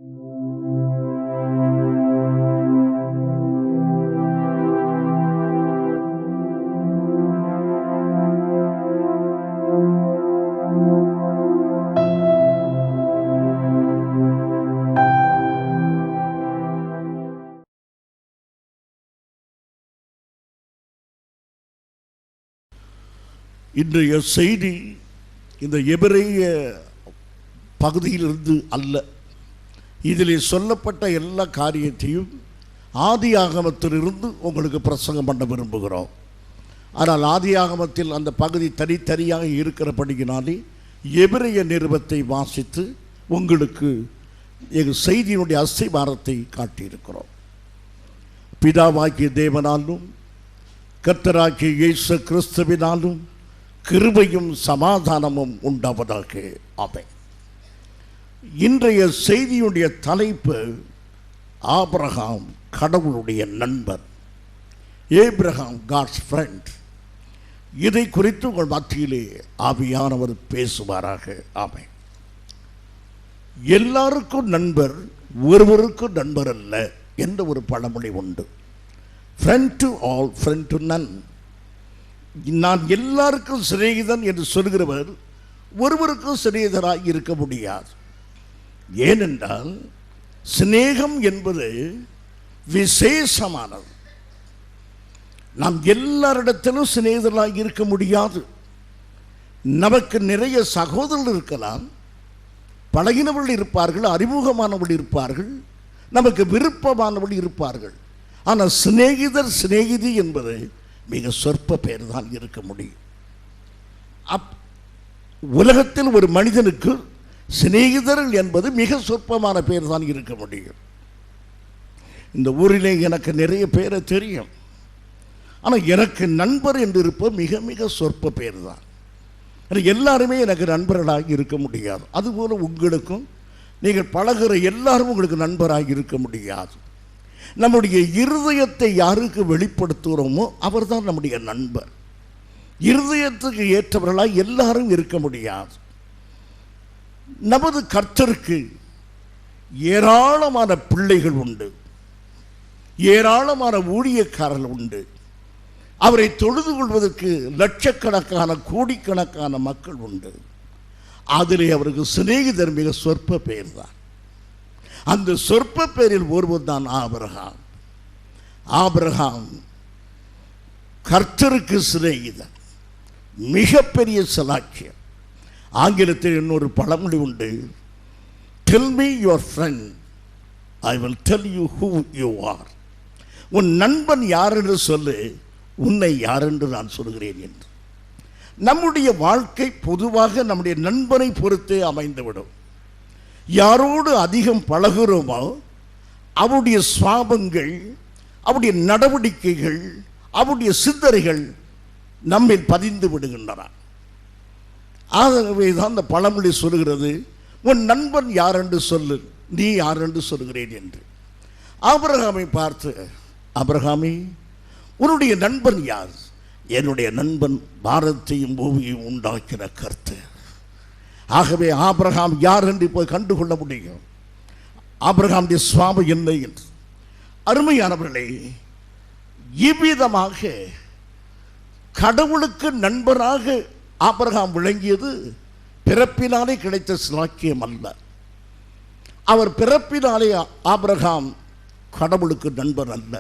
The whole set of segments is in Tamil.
இன்றைய செய்தி இந்த எபிரேய பகுதியிலிருந்து அல்ல. இதில் சொல்லப்பட்ட எல்லா காரியத்தையும் ஆதி ஆகமத்திலிருந்து உங்களுக்கு பிரசங்கம் பண்ண விரும்புகிறோம். ஆனால் ஆதி ஆகமத்தில் அந்த பகுதி தனித்தனியாக இருக்கிறபடியினாலே எபிரேய நிருபத்தை வாசித்து உங்களுக்கு எங்கள் செய்தியினுடைய அஸ்திவாரத்தை காட்டியிருக்கிறோம். பிதாவாகிய தேவனாலும் கர்த்தராகிய இயேசு கிறிஸ்துவினாலும் கிருபையும் சமாதானமும் உண்டாவதாக. ஆமென். இன்றைய செய்தியுடைய தலைப்பு ஆபிரகாம் கடவுளுடைய நண்பர். Abraham God's friend. இதை குறித்து உங்கள் மத்தியிலே ஆவியானவர் பேசுவாராக. ஆமென். எல்லாருக்கும் நண்பர், ஒருவருக்கும் நண்பர் அல்ல என்ற ஒரு பழமொழி உண்டு. Friend to all, friend to none. நான் எல்லாருக்கும் சிநேகிதன் என்று சொல்கிறவர் ஒருவருக்கும் சிநேகிதராக இருக்க முடியாது. ஏனென்றால் சிநேகம் என்பது விசேஷமானது. நாம் எல்லாரிடத்திலும் சிநேகிதராக இருக்க முடியாது. நமக்கு நிறைய சகோதரர்கள் இருக்கலாம், பழகினவர்கள் இருப்பார்கள், அறிமுகமானவர்கள் இருப்பார்கள், நமக்கு விருப்பமானவர்கள் இருப்பார்கள். ஆனால் சிநேகிதர், சிநேகிதி என்பது மிக சொற்ப பேர் தான் இருக்க முடியும். உலகத்தில் ஒரு மனிதனுக்கு சிநேகிதர்கள் என்பது மிக சொற்பமான பேர் தான் இருக்க முடியும். இந்த ஊரிலே எனக்கு நிறைய பேரை தெரியும், ஆனால் எனக்கு நண்பர் என்று இருப்ப மிக மிக சொற்ப பேர் தான். எல்லாருமே எனக்கு நண்பர்களாக இருக்க முடியாது. அதுபோல் உங்களுக்கும் நீங்கள் பழகிற எல்லாரும் உங்களுக்கு நண்பராக இருக்க முடியாது. நம்முடைய இருதயத்தை யாருக்கு வெளிப்படுத்துகிறோமோ அவர் தான் நம்முடைய நண்பர். இருதயத்துக்கு ஏற்றவர்களாக எல்லாரும் இருக்க முடியாது. நமது கர்த்தருக்கு ஏராளமான பிள்ளைகள் உண்டு, ஏராளமான ஊழியக்காரர்கள் உண்டு. அவரை தொழுது கொள்வதற்கு லட்சக்கணக்கான கோடிக்கணக்கான மக்கள் உண்டு. அதிலே அவருக்கு சிநேகிதர் மிக சொற்ப பேர் தான். அந்த சொற்ப பேரில் ஒருவர் தான் ஆபிரகாம். ஆபிரகாம் கர்த்தருக்கு சிநேகிதன். மிகப்பெரிய சலாக்கியம். ஆங்கிலத்தில் இன்னொரு பழமொழி உண்டு, tell me your friend, I will tell you who you are. உன் நண்பன் யார் என்று சொல்லு, உன்னை யார் என்று நான் சொல்கிறேன் என்று. நம்முடைய வாழ்க்கை பொதுவாக நம்முடைய நண்பனை பொறுத்தே அமைந்துவிடும். யாரோடு அதிகம் பழகுகிறோமோ அவருடைய சுவாபங்கள், அவருடைய நடவடிக்கைகள், அவருடைய சிந்தனைகள் நம்மில் பதிந்து விடுகின்றன. ஆகவே தான் அந்த பழமொழி சொல்கிறது, உன் நண்பன் யார் என்று சொல்லு, நீ யார் என்று சொல்கிறேன் என்று. ஆபிரகாமை பார்த்து, ஆபிரகாமே உன்னுடைய நண்பன் யார்? என்னுடைய நண்பன் பாரத்தையும் பூமியையும் உண்டாக்கின கர்த்தர். ஆகவே ஆபிரகாம் யார் என்று போய் கண்டுகொள்ள முடியும். ஆபிரகாமுடைய சுவாபம் என்ன என்று. அருமையானவர்களே, இவ்விதமாக கடவுளுக்கு நண்பராக ஆபிரகாம் விளங்கியது பிறப்பினாலே கிடைத்த சிலாக்கியம் அல்ல. அவர் பிறப்பினாலே ஆபிரகாம் கடவுளுக்கு நண்பன் அல்ல.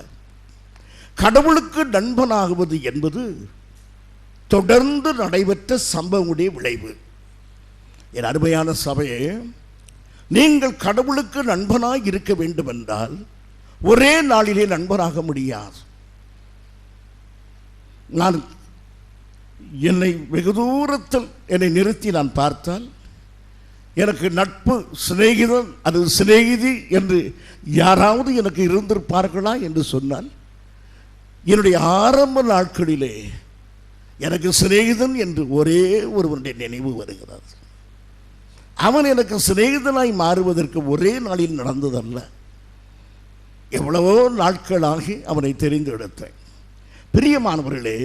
கடவுளுக்கு நண்பனாகுவது என்பது தொடர்ந்து நடைபெற்ற சம்பவமுடைய விளைவு. என் அருமையான சபையே, நீங்கள் கடவுளுக்கு நண்பனாக இருக்க வேண்டும் என்றால் ஒரே நாளிலே நண்பராக முடியாது. நான் என்னை வெகு தூரத்தில் என்னை நிறுத்தி நான் பார்த்தால் எனக்கு நட்பு, சிநேகிதன் அல்லது சிநேகிதி என்று யாராவது எனக்கு இருந்திருப்பார்களா என்று சொன்னால், என்னுடைய ஆரம்ப நாட்களிலே எனக்கு சிநேகிதன் என்று ஒரே ஒருவனுடைய நினைவு வருகிறது. அவன் எனக்கு சிநேகிதனாய் மாறுவதற்கு ஒரே நாளில் நடந்ததல்ல. எவ்வளவோ நாட்களாகி அவனை தெரிந்தெடுத்தேன். பிரியமானவர்களே,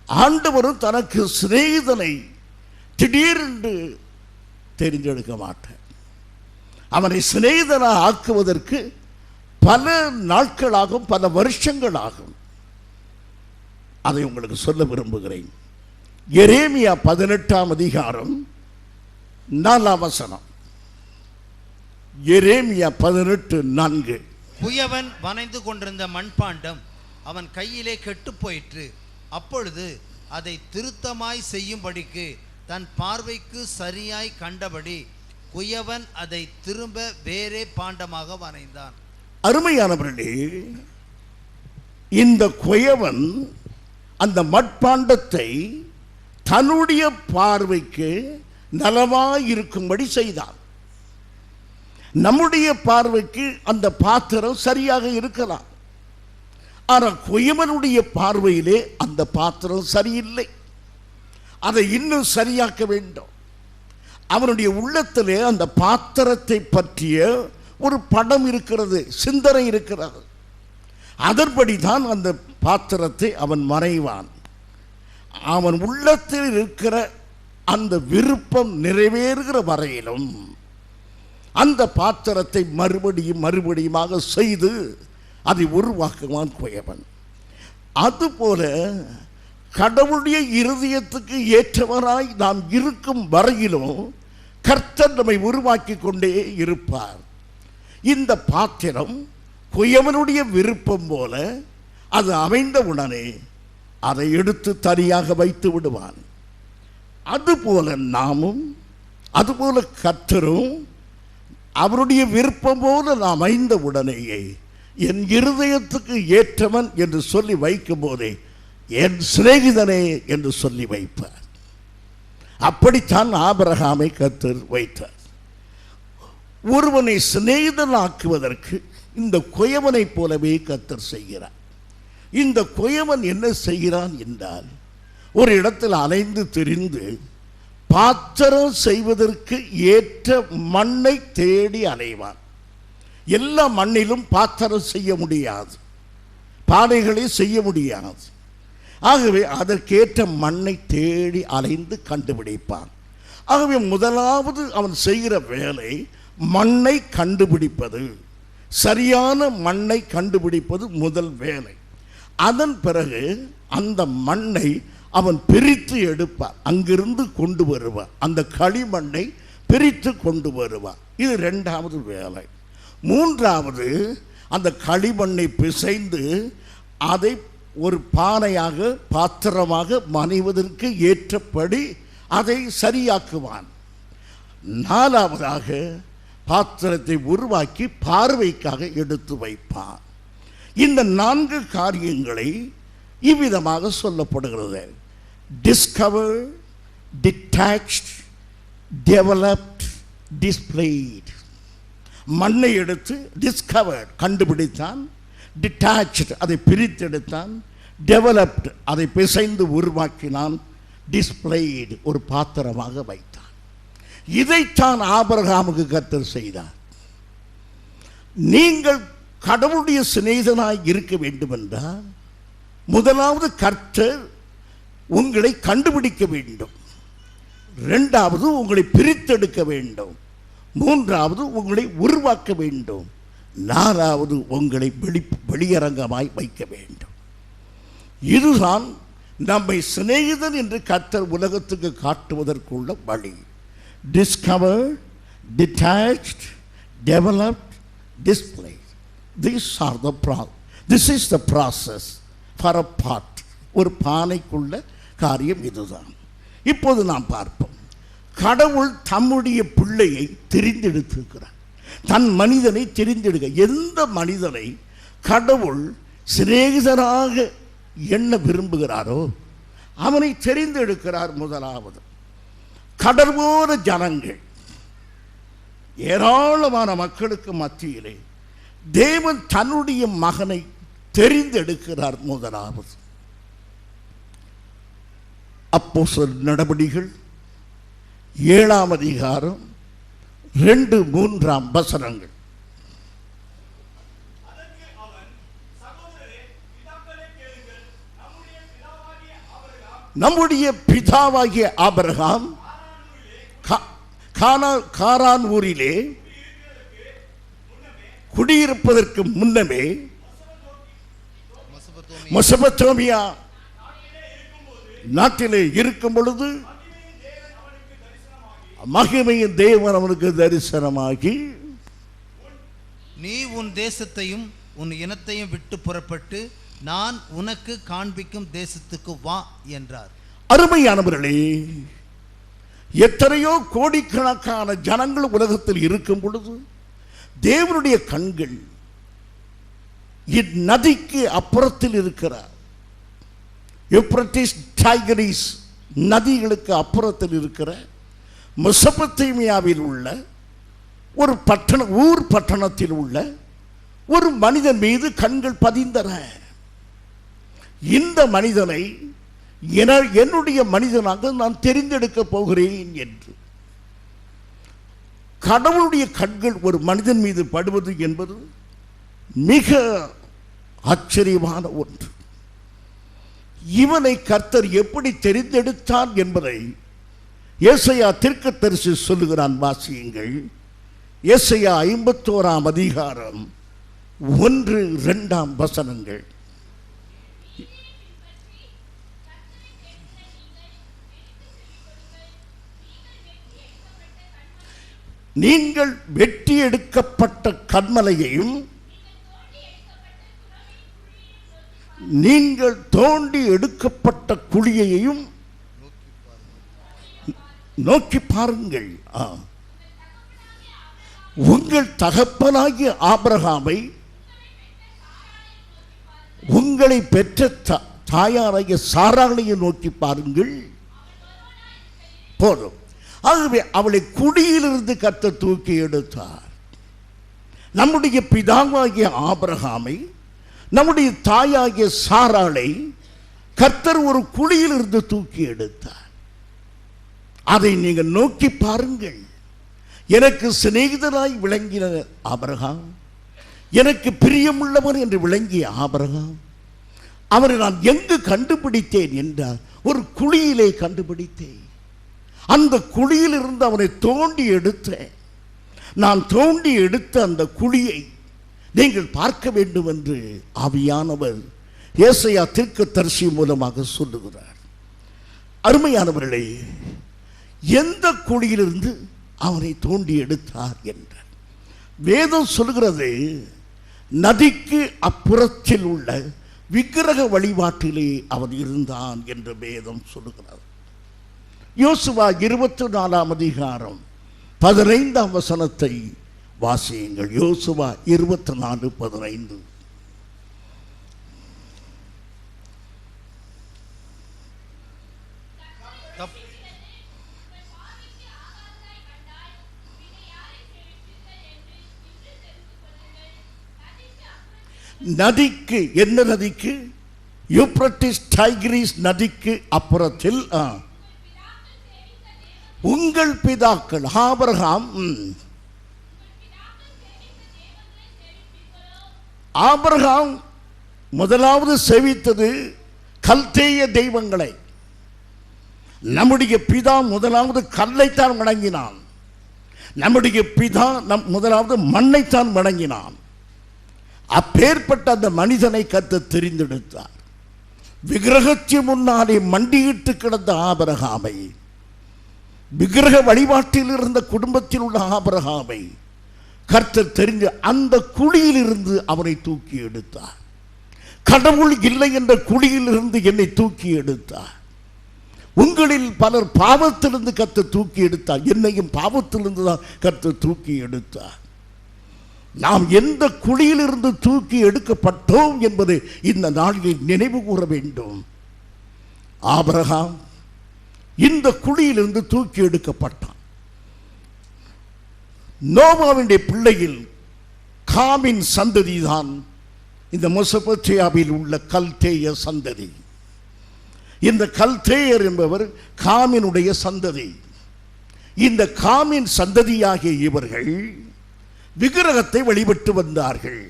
ஆண்டவரும் தனக்கு சிநேகிதனை திடீரென்று தெரிந்தெடுக்க மாட்டார். அவனை சிநேகிதனாக ஆக்குவதற்கு பல நாட்களாகும், பல வருஷங்களாகும். அதை உங்களுக்கு சொல்ல விரும்புகிறேன். எரேமியா 18ஆம் அதிகாரம் 4ஆம் வசனம். எரேமியா 18:4. குயவன் வனைந்து கொண்டிருந்த மண்பாண்டம் அவன் கையிலே கெட்டு போயிற்று. அப்பொழுது அதை திருத்தமாய் செய்யும்படிக்கு தன் பார்வைக்கு சரியாய் கண்டபடி குயவன் அதை திரும்ப வேறே பாண்டமாக வரைந்தான். அருமையானவர்களே, இந்த குயவன் அந்த மட்பாண்டத்தை தன்னுடைய பார்வைக்கு நலமாயிருக்கும்படி செய்தான். நம்முடைய பார்வைக்கு அந்த பாத்திரம் சரியாக இருக்கலாம், ஆனால் குயவனுடைய பார்வையிலே அந்த பாத்திரம் சரியில்லை. அதை இன்னும் சரியாக்க வேண்டும். அவனுடைய உள்ளத்திலே அந்த பாத்திரத்தை பற்றிய ஒரு படம் இருக்கிறது, சிந்தனை இருக்கிறது. அதன்படிதான் அந்த பாத்திரத்தை அவன் மறைவான். அவன் உள்ளத்தில் இருக்கிற அந்த விருப்பம் நிறைவேறுகிற வரையிலும் அந்த பாத்திரத்தை மறுபடியுமாக செய்து அதை உருவாக்குவான் குயவன். அதுபோல கடவுளுடைய இருதயத்துக்கு ஏற்றவராய் நாம் இருக்கும் வரையிலும் கர்த்தர் நம்மை உருவாக்கி கொண்டே இருப்பார். இந்த பாத்திரம் குயவனுடைய விருப்பம் போல அது அமைந்தவுடனே அதை எடுத்து தனியாக வைத்து விடுவான். அதுபோல நாமும், அதுபோல கர்த்தரும் அவருடைய விருப்பம் போல நாம் அமைந்த உடனேயே என் இருதயத்துக்கு ஏற்றவன் என்று சொல்லி வைக்கும் போதே என் சிநேகிதனே என்று சொல்லி வைப்பார். அப்படித்தான் ஆபிரகாமை கர்த்தர் வைத்தார். ஒருவனை சிநேகிதனாக்குவதற்கு இந்த குயவனை போலவே கர்த்தர் செய்கிறார். இந்த குயவன் என்ன செய்கிறான் என்றால், ஒரு இடத்தில் அலைந்து திரிந்து பாத்திரம் செய்வதற்கு ஏற்ற மண்ணை தேடி அலைவான். எல்லா மண்ணிலும் பாத்திரம் செய்ய முடியாது, பானைகளை செய்ய முடியாது. ஆகவே அதற்கேற்ற மண்ணை தேடி அலைந்து கண்டுபிடிப்பான். ஆகவே முதலாவது அவன் செய்கிற வேலை மண்ணை கண்டுபிடிப்பது, சரியான மண்ணை கண்டுபிடிப்பது முதல் வேலை. அதன் பிறகு அந்த மண்ணை அவன் பிரித்து எடுப்பான், அங்கிருந்து கொண்டு வருவான். அந்த களிமண்ணை பிரித்து கொண்டு வருவான். இது இரண்டாவது வேலை. மூன்றாவது, அந்த களிமண்ணை பிசைந்து அதை ஒரு பானையாக, பாத்திரமாக மனைவதற்கு ஏற்றபடி அதை சரியாக்குவான். நாலாவதாக பாத்திரத்தை உருவாக்கி பார்வைக்காக எடுத்து வைப்பான். இந்த 4 காரியங்களை இவ்விதமாக சொல்லப்படுகிறது: டிஸ்கவர், டிட்டாச்ட், டெவலப்ட், டிஸ்பிளேட். மண்ணை எடுத்து டிஸ்கவர் கண்டுபிடித்தான், டிட்டாச்ட் அதை பிரித்தெடுத்தான், டெவலப்ட் அதை பிசைந்து உருவாக்கினான், டிஸ்பிளேட் ஒரு பாத்திரமாக வைத்தான். இதைத்தான் ஆபிரகாமுக்கு கர்த்தர் செய்தார். நீங்கள் கடவுளுடைய சிநேகிதனாய் இருக்க வேண்டும் என்றால் முதலாவது கர்த்தர் உங்களை கண்டுபிடிக்க வேண்டும், இரண்டாவது உங்களை பிரித்தெடுக்க வேண்டும், மூன்றாவது உங்களை உருவாக்க வேண்டும், நாலாவது உங்களை வெளியரங்கமாய் வைக்க வேண்டும். இதுதான் நம்மை சிநேகிதன் என்று கர்த்தர் உலகத்துக்கு காட்டுவதற்குள்ள வழி. Discover, detached, developed, display. This is the process for a pot. ஒரு பானைக்குள்ள காரியம் இதுதான். இப்போது நாம் பார்ப்போம். கடவுள் தம்முடைய பிள்ளையை தெரிந்தெடுத்திருக்கிறார், தன் மனிதனை தெரிந்தெடுக்க. எந்த மனிதனை கடவுள் சிநேகிதனாக எண்ண விரும்புகிறாரோ அவனை தெரிந்தெடுக்கிறார். முதலாவது, கடற்போன ஜனங்கள், ஏராளமான மக்களுக்கு மத்தியிலே தேவன் தன்னுடைய மகனை தெரிந்தெடுக்கிறார். முதலாவது அப்போஸ்தலர் நடபடிகள் 7ஆம் அதிகாரம் 2-3 வசனங்கள். நம்முடைய பிதாவாகிய ஆபிரகாம் காரான் ஊரிலே குடியிருப்பதற்கு முன்னமே மெசொப்பொத்தேமியா நாட்டிலே இருக்கும் பொழுது மகிமையின் தேவன் அவனுக்கு தரிசனமாகி, நீ உன் தேசத்தையும் உன் இனத்தையும் விட்டு புறப்பட்டு நான் உனக்கு காண்பிக்கும் தேசத்துக்கு வா என்றார். அருமையானவர்களே, எத்தனையோ கோடிக்கணக்கான ஜனங்கள் உலகத்தில் இருக்கும் பொழுது தேவனுடைய கண்கள் இந்நதிக்கு அப்புறத்தில் இருக்கிறார். யூப்ரட்டிஸ், டைகிரிஸ் நதிகளுக்கு அப்புறத்தில் இருக்கிற மெசொப்பொத்தேமியாவில் உள்ள ஒரு ஊர் பட்டணத்தில் உள்ள ஒரு மனிதன் மீது கண்கள் பதிந்தன. இந்த மனிதனை என்னுடைய மனிதனாக நான் தெரிந்தெடுக்க போகிறேன் என்று. கடவுளுடைய கண்கள் ஒரு மனிதன் மீது படுவது என்பது மிக ஆச்சரியமான ஒன்று. இவனை கர்த்தர் எப்படி தெரிந்தெடுத்தார் என்பதை ஏசாயா தீர்க்கதரிசி சொல்லுகிறான். வாசியுங்கள். ஏசாயா 51ஆம் அதிகாரம் 1-2 வசனங்கள். நீங்கள் வெட்டி எடுக்கப்பட்ட கன்மலையையும் நீங்கள் தோண்டி எடுக்கப்பட்ட குழியையும் நோக்கி பாருங்கள். உங்கள் தகப்பனாகிய ஆபிரகாமை, உங்களை பெற்ற தாயாராகிய சாராளையை நோக்கி பாருங்கள். போதும். ஆகவே அவளை குடியிலிருந்து கர்த்தர் தூக்கி எடுத்தார். நம்முடைய பிதாவாகிய ஆபிரகாமை, நம்முடைய தாயாகிய சாராளை கர்த்தர் ஒரு குழியிலிருந்து தூக்கி எடுத்தார். அதை நீங்கள் நோக்கி பாருங்கள். எனக்கு சிநேகிதராய் விளங்கின ஆபிரகாம், எனக்கு பிரியமுள்ளவர் என்று விளங்கிய ஆபிரகாம், அவரை நான் எங்கு கண்டுபிடித்தேன் என்றார். ஒரு குழியிலே கண்டுபிடித்தேன். அந்த குழியிலிருந்து அவனை தோண்டி எடுத்தேன். நான் தோண்டி எடுத்த அந்த குழியை நீங்கள் பார்க்க வேண்டும் என்று ஆவியானவர் ஏசாயா தீர்க்கதரிசி மூலமாக சொல்லுகிறார். அருமையானவர்களே, எந்த குழியிலிருந்து அவனை தோண்டி எடுத்தார் என்றார். வேதம் சொல்கிறது, நதிக்கு அப்புறத்தில் உள்ள விக்கிரக வழிபாட்டிலே அவன் இருந்தான் என்று வேதம் சொல்லுகிறார். யோசுவா 24ஆம் அதிகாரம் 15ஆம் வசனத்தை வாசியுங்கள். யோசுவா 24:15. நதிக்கு, என்ன நதிக்கு? யூப்ரட்டிஸ் டைகிரிஸ் நதிக்கு அப்புறத்தில் உங்கள் பிதாக்கள் ஆபிரகாம் முதலாவது சேவித்தது கல்தேய தெய்வங்களை. நம்முடைய பிதா முதலாவது கல்லைத்தான் வணங்கினான். நம்முடைய பிதா முதலாவது மண்ணைத்தான் வணங்கினான். அப்பேற்பட்ட அந்த மனிதனை கர்த்தர் தெரிந்தெடுத்தார். விக்கிரகத்திற்கு முன்னாலே மண்டியிட்டு கிடந்த ஆபிரகாமை, விக்கிரக வழிபாட்டில் இருந்த குடும்பத்தில் உள்ள ஆபிரகாமை கர்த்தர் தெரிஞ்ச அந்த குழியிலிருந்து அவனை தூக்கி எடுத்தார். கடவுள் இல்லை என்ற குழியிலிருந்து என்னை தூக்கி எடுத்தார். உங்களில் பலர் பாவத்திலிருந்து கர்த்தர் தூக்கி எடுத்தார். என்னையும் பாவத்திலிருந்து தான் கர்த்தர் தூக்கி எடுத்தார். நாம் எந்த குழியிலிருந்து தூக்கி எடுக்கப்பட்டோம் என்பதை இந்த நாளில் நினைவு கூற வேண்டும். ஆபிரகாம் இந்த குழியிலிருந்து தூக்கி எடுக்கப்பட்டான். நோவாவினுடைய பிள்ளையில் காமின் சந்ததி தான் இந்த மெசொப்பொத்தேமியாவில் உள்ள கல்தேய சந்ததி. இந்த கல்தேயர் என்பவர் காமினுடைய சந்ததி. இந்த காமின் சந்ததியாகிய இவர்கள் விக்கிரகத்தை வழிபட்டு வந்தார்கள்.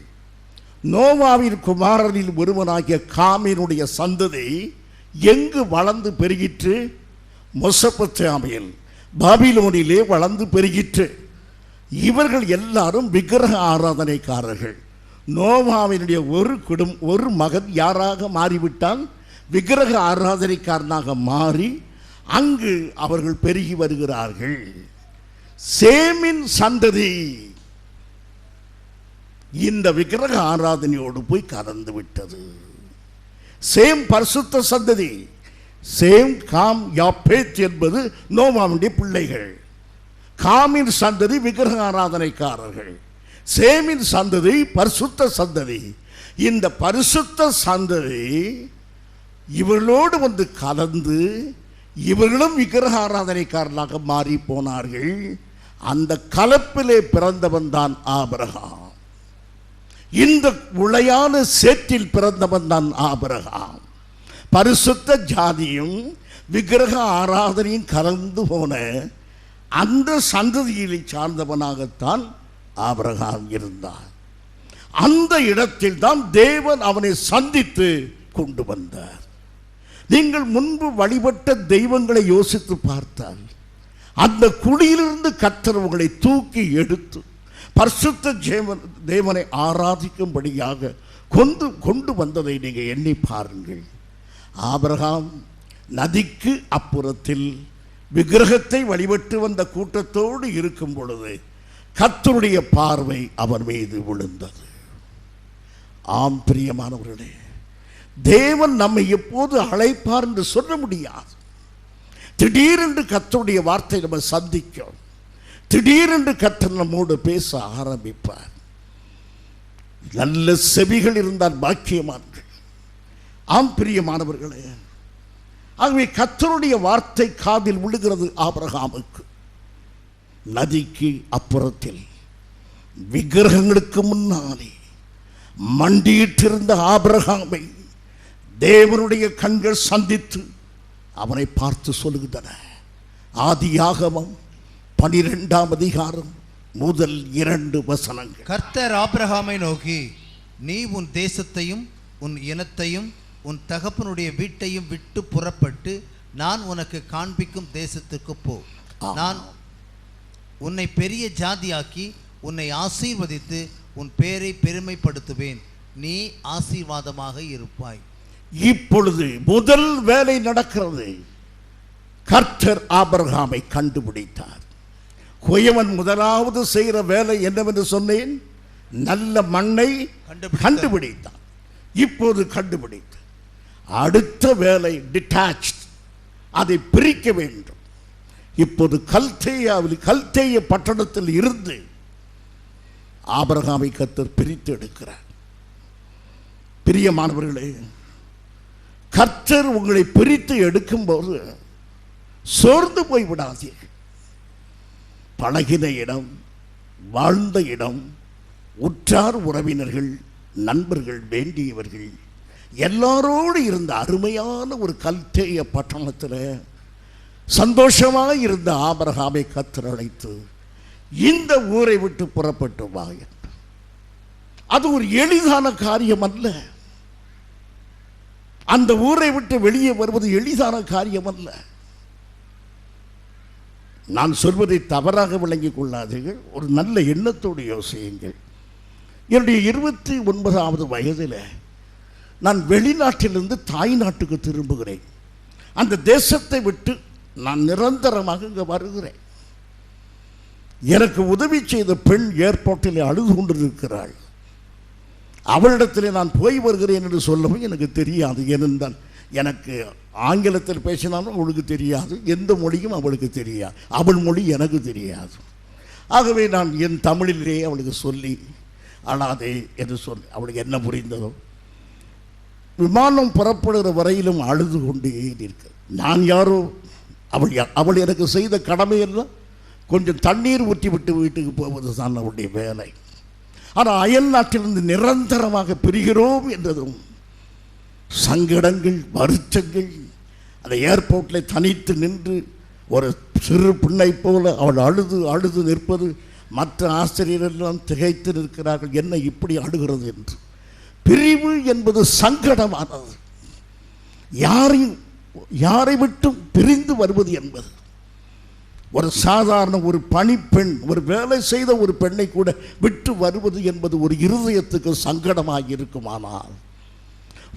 நோவாவின் குமாரனில் ஒருவனாகிய காமினுடைய சந்ததி எங்கு வளர்ந்து பெருகிற்று? மெசொப்பொத்தேமியில், பாபிலோனிலே வளர்ந்து பெருகிற்று. இவர்கள் எல்லாரும் விக்கிரக ஆராதனைக்காரர்கள். நோவாவினுடைய ஒரு மகன் யாராக மாறிவிட்டான்? விக்கிரக ஆராதனைக்காரனாக மாறி அங்கு அவர்கள் பெருகி வருகிறார்கள். சேமின் சந்ததி இந்த விக்கிரக ஆராதனையோடு போய் கலந்து விட்டது. சேம் பரிசுத்த சந்ததி. சேம், காம், யாப்பேத் என்பது நோவாவுடைய பிள்ளைகள். காமின் சந்ததி விக்கிரக ஆராதனைக்காரர்கள். சேமின் சந்ததி பரிசுத்த சந்ததி. இந்த பரிசுத்த சந்ததி இவர்களோடு வந்து கலந்து இவர்களும் விக்கிரக ஆராதனைக்காரர்களாக மாறி போனார்கள். அந்த கலப்பிலே பிறந்தவன் தான் ஆபிரகாம். இந்த உளையான சேற்றில் பிறந்தவன் தான் ஆபிரகாம். பரிசுத்த ஜாதியும் விக்கிரக ஆராதனையும் கலந்து போன அந்த சந்ததியை சார்ந்தவனாகத்தான் ஆபிரகாம் இருந்தார். அந்த இடத்தில் தான் தேவன் அவனை சந்தித்து கொண்டு வந்தார். நீங்கள் முன்பு வழிபட்ட தெய்வங்களை யோசித்து பார்த்தால் அந்த குழியிலிருந்து கர்த்தர் உங்களை தூக்கி எடுத்து பரிசுத்த தேவனை ஆராதிக்கும்படியாக கொண்டு வந்ததை நீங்கள் எண்ணி பாருங்கள். ஆபிரகாம் நதிக்கு அப்புறத்தில் விக்கிரகத்தை வழிபட்டு வந்த கூட்டத்தோடு இருக்கும் பொழுது கர்த்தருடைய பார்வை அவர் மீது விழுந்தது. ஆம் பிரியமானவர்களே, தேவன் நம்மை எப்போது அழைப்பார் என்று சொல்ல முடியாது. திடீரென்று கர்த்தருடைய வார்த்தை நம்ம சந்திக்கும். திடீரென்று கர்த்தர் நம்மோடு பேச ஆரம்பிப்பார். நல்ல செவிகள் இருந்தால் பாக்கியமானவர்கள். ஆம் பிரியமானவர்களே, ஆகவே கர்த்தருடைய வார்த்தை காதில் விழுகிறது. ஆபிரகாமுக்கு நதிக்கு அப்புறத்தில் விக்கிரகங்களுக்கு முன்னாலே மண்டியிட்டிருந்த ஆபிரகாமை தேவனுடைய கண்கள் சந்தித்து அவனை பார்த்து சொல்லுகின்றன. ஆதியாகமம் 12ஆம் அதிகாரம் முதல் 2 வசனங்கள். கர்த்தர் ஆபிரகாமை நோக்கி, நீ உன் தேசத்தையும் உன் இனத்தையும் உன் தகப்பனுடைய வீட்டையும் விட்டு புறப்பட்டு நான் உனக்கு காண்பிக்கும் தேசத்துக்கு போ. நான் உன்னை பெரிய ஜாதியாக்கி உன்னை ஆசீர்வதித்து உன் பேரை பெருமைப்படுத்துவேன். நீ ஆசீர்வாதமாக இருப்பாய். இப்பொழுது முதல் வேலை நடக்கிறது. கர்த்தர் ஆபிரகாமை கண்டுபிடித்தார். குயவன் முதலாவது செய்கிற வேலை என்னவென்று சொன்னேன்? நல்ல மண்ணை கண்டுபிடித்தார். இப்போது கண்டுபிடித்து அடுத்த வேலை டிட்டாச், அதை பிரிக்க வேண்டும். இப்போது கல்தேய பட்டணத்தில் இருந்து ஆபிரகாமை கர்த்தர் பிரித்து எடுக்கிறார். பிரியமானவர்களே, கர்த்தர் உங்களை பிரித்து எடுக்கும்போது சோர்ந்து போய்விடாதீர்கள். பழகின இடம், வாழ்ந்த இடம், உற்றார் உறவினர்கள், நண்பர்கள், வேண்டியவர்கள் எல்லாரோடு இருந்த அருமையான ஒரு கல்தேய பட்டணத்தில் சந்தோஷமாக இருந்த ஆபிரகாமை கர்த்தர் அழைத்து இந்த ஊரை விட்டு புறப்பட்டு வா. அது ஒரு எளிதான காரியம் அல்ல. அந்த ஊரை விட்டு வெளியே வருவது எளிதான காரியம் அல்ல. நான் சொல்வதை தவறாக விளங்கிக் கொள்ளாதீர்கள். ஒரு நல்ல எண்ணத்தோடு யோசியுங்கள். என்னுடைய 29வது வயதில் நான் வெளிநாட்டிலிருந்து தாய் நாட்டுக்கு திரும்புகிறேன். அந்த தேசத்தை விட்டு நான் நிரந்தரமாக இங்கே வருகிறேன். எனக்கு உதவி செய்த பெண் ஏர்போர்ட்டில் அழுது கொண்டிருக்கிறாள். அவளிடத்தில் நான் போய் வருகிறேன் என்று சொல்லவும் எனக்கு தெரியாது. ஏனென்றால் எனக்கு ஆங்கிலத்தில் பேசினாலும் அவளுக்கு தெரியாது, எந்த மொழியும் அவளுக்கு தெரியாது, அவள் மொழி எனக்கு தெரியாது. ஆகவே நான் என் தமிழிலே அவளுக்கு சொல்லி அழாதே என்று சொல்லி அவளுக்கு என்ன புரிந்ததோ விமானம் புறப்படுகிற வரையிலும் அழுது கொண்டே இருக்க. நான் யாரோ, அவள் எனக்கு செய்த கடமையெல்லாம் கொஞ்சம் தண்ணீர் ஊற்றி விட்டு வீட்டுக்கு போவது தான் அவளுடைய வேலை. ஆனால் அயல் நாட்டிலிருந்து நிரந்தரமாக பிரிகிறோம் என்றதும் சங்கடங்கள், வருத்தங்கள். அந்த ஏர்போர்ட்டில் தனித்து நின்று ஒரு சிறு பிள்ளை போல அவள் அழுது அழுது நிற்பது, மற்ற ஆசிரியரெல்லாம் திகைத்து நிற்கிறார்கள், என்ன இப்படி அழுகிறது என்று. பிரிவு என்பது சங்கடமானது. யாரை விட்டும் பிரிந்து வருவது என்பது ஒரு சாதாரண ஒரு பணிப்பெண், ஒரு வேலை செய்த ஒரு பெண்ணை கூட விட்டு வருவது என்பது ஒரு இருதயத்துக்கு சங்கடமாக இருக்குமானால்,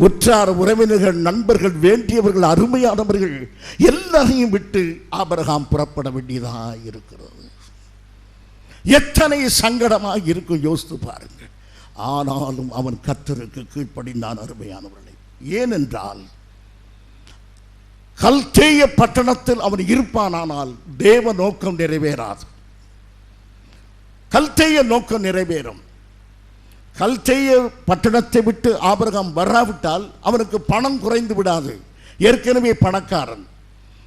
உற்றார் உறவினர்கள், நண்பர்கள், வேண்டியவர்கள், அருமையானவர்கள் எல்லாரையும் விட்டு ஆபிரகாம் புறப்பட வேண்டியதாக இருக்கிறது. எத்தனை சங்கடமாக இருக்கும் யோசித்து பாருங்கள். ஆனாலும் அவன் கர்த்தருக்கு கீழ்ப்படிந்தான் அருமையானவர்களே. ஏனென்றால் கல்தேய பட்டணத்தில் அவன் இருப்பானால் தேவ நோக்கம் நிறைவேறாது. கல்தேய நோக்கம் நிறைவேறும். கல்தேய பட்டணத்தை விட்டு ஆபிரகாம் வராவிட்டால் அவனுக்கு பணம் குறைந்து விடாது. ஏற்கனவே பணக்காரன்,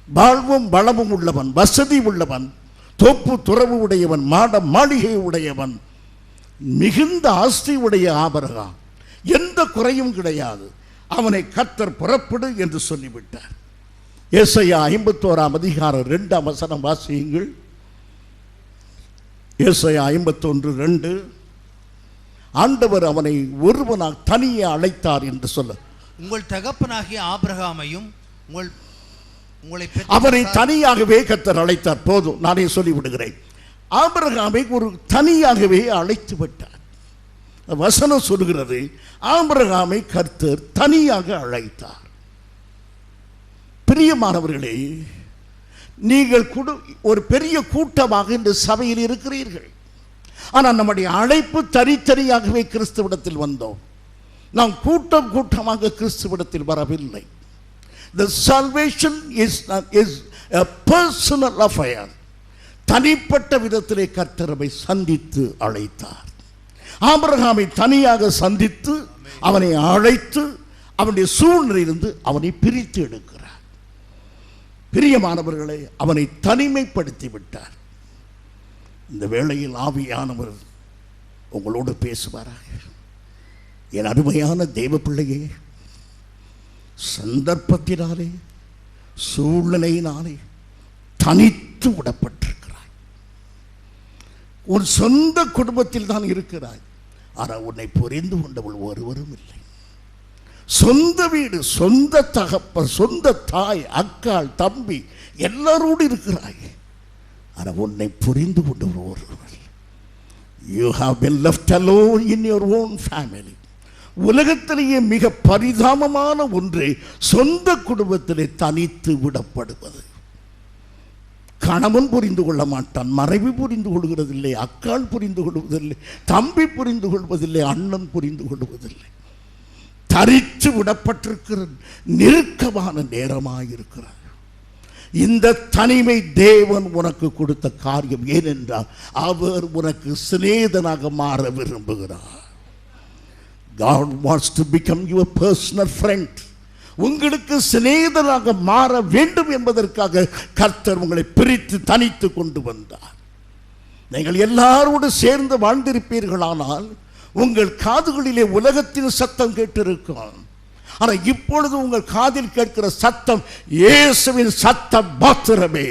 வாழ்வும் வளமும் உள்ளவன், வசதி உள்ளவன், தோப்பு துறவு உடையவன், மாட மாளிகை உடையவன், மிகுந்த ஆஸ்தி உடைய ஆபிரகாம், எந்த குறையும் கிடையாது. அவனை கர்த்தர் புறப்படு என்று சொல்லிவிட்டார். ஏசாயா 51 அதிகாரம் 2 வாசியுங்கள். ஏசாயா 51:2. ஆண்டவர் அவனை ஒருவனாக தனியே அழைத்தார் என்று சொல்ல, உங்கள் தகப்பனாகிய ஆபிரகாமையும் உங்களை அவனை தனியாகவே கர்த்தர் அழைத்தார். போதும், நானே சொல்லிவிடுகிறேன். ஆபிரகாமை ஒரு தனியாகவே அழைத்து விட்டார். வசனம் சொல்கிறது, ஆபிரகாமை கர்த்தர் தனியாக அழைத்தார். பிரியமானவர்களே, நீங்கள் ஒரு பெரிய கூட்டமாக இந்த சபையில் இருக்கிறீர்கள். ஆனால் நம்முடைய அழைப்பு தனித்தனியாகவே கிறிஸ்துவிடத்தில் வந்தோம். நாம் கூட்டம் கூட்டமாக கிறிஸ்துவிடத்தில் வரவில்லை. The salvation is a personal affair. தனிப்பட்ட விதத்திலே கர்த்தரை சந்தித்து அழைத்தார். ஆபிரகாமை தனியாக சந்தித்து அவனை அழைத்து அவனுடைய சூழ்நிலையிலிருந்து அவனை பிரித்து எடுக்கிறார். பிரியமானவர்களை, அவனை தனிமைப்படுத்தி விட்டார். இந்த வேளையில் ஆவியானவர் உங்களோடு பேசுவாராக. என் அருமையான தேவ பிள்ளையே, சந்தர்ப்பத்தினாலே, சூழ்நிலையினாலே தனித்து விடப்பட்டிருக்கிறாய். உன் சொந்த குடும்பத்தில் தான் இருக்கிறாய். ஆனால் உன்னை புரிந்து கொண்டவள் ஒருவரும் இல்லை. சொந்த வீடு, சொந்த தகப்பன், சொந்த தாய், அக்காள், தம்பி எல்லாரோடு இருக்கிறாய். ஆனால் உன்னை புரிந்து கொண்டவர் ஒருவர். You have been left alone in your own family. உலகத்திலேயே மிக பரிதாபமான ஒன்று சொந்த குடும்பத்திலே தனித்து விடப்படுவது. கணவன் புரிந்து கொள்ள மாட்டான், மனைவி புரிந்து கொள்கிறதில்லை, அக்காள் புரிந்து கொள்வதில்லை, தம்பி புரிந்து கொள்வதில்லை, அண்ணன் புரிந்து கொள்வதில்லை. தரித்து விடப்பட்டிருக்கிற நெருக்கமான நேரமாயிருக்கிறார். இந்த தனிமை தேவன் உனக்கு கொடுத்த காரியம். ஏனென்றால் அவர் உனக்கு சிநேகிதனாக மாற விரும்புகிறார். God wants to become your personal friend. உங்களுக்கு சிநேகிதனாக மாற வேண்டும் என்பதற்காக கர்த்தர் உங்களை பிரித்து தனித்து கொண்டு வந்தார். நீங்கள் எல்லாரோடு சேர்ந்து வாழ்ந்திருப்பீர்களானால் உங்கள் காதுகளிலே உலகத்தின் சத்தம் கேட்டிருக்கும். ஆனால் இப்பொழுது உங்கள் காதில் கேட்கிற சத்தம் இயேசுவின் சத்தம் மாத்திரமே.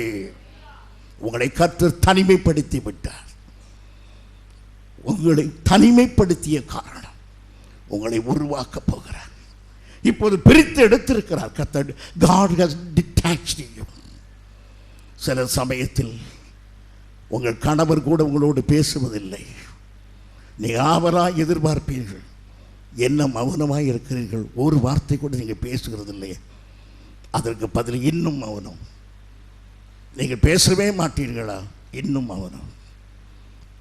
உங்களை கர்த்தர் தனிமைப்படுத்தி விட்டார். உங்களை தனிமைப்படுத்திய காரணம் உங்களை உருவாக்க போகிறார். இப்போது பிரித்து எடுத்திருக்கிறார் கர்த்தர். God has detached you. சில சமயத்தில் உங்கள் கணவர் கூட உங்களோடு பேசுவதில்லை. நீங்கள் ஆவலாக எதிர்பார்ப்பீர்கள். என்ன மௌனமாக இருக்கிறீர்கள், ஒரு வார்த்தை கூட நீங்கள் பேசுகிறது இல்லையே. அதற்கு பதில் இன்னும் மௌனம். நீங்கள் பேசவே மாட்டீர்களா, இன்னும் மௌனம்.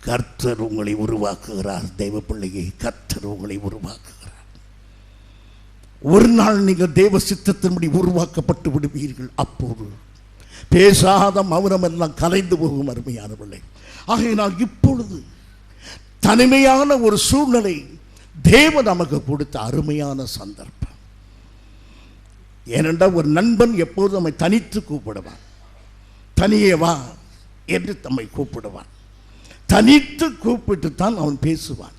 கர்த்தர் உங்களை உருவாக்குகிறார். தெய்வ பிள்ளையை, கர்த்தர் உங்களை உருவாக்குகிறார். ஒரு நாள் நீங்கள் தேவ சித்தத்தின்படி உருவாக்கப்பட்டு விடுவீர்கள். அப்போது பேசாத மௌனம் எல்லாம் கலைந்து போகும் அருமையானவர்களே. ஆகையினால் இப்பொழுது தனிமையான ஒரு சூழ்நிலை தேவன் நமக்கு கொடுத்த அருமையான சந்தர்ப்பம். ஏனென்றால் ஒரு நண்பன் எப்போது நம்மை தனித்து கூப்பிடுவான். தனியே வா என்று நம்மை கூப்பிடுவான். தனித்து கூப்பிட்டு தான் அவன் பேசுவான்.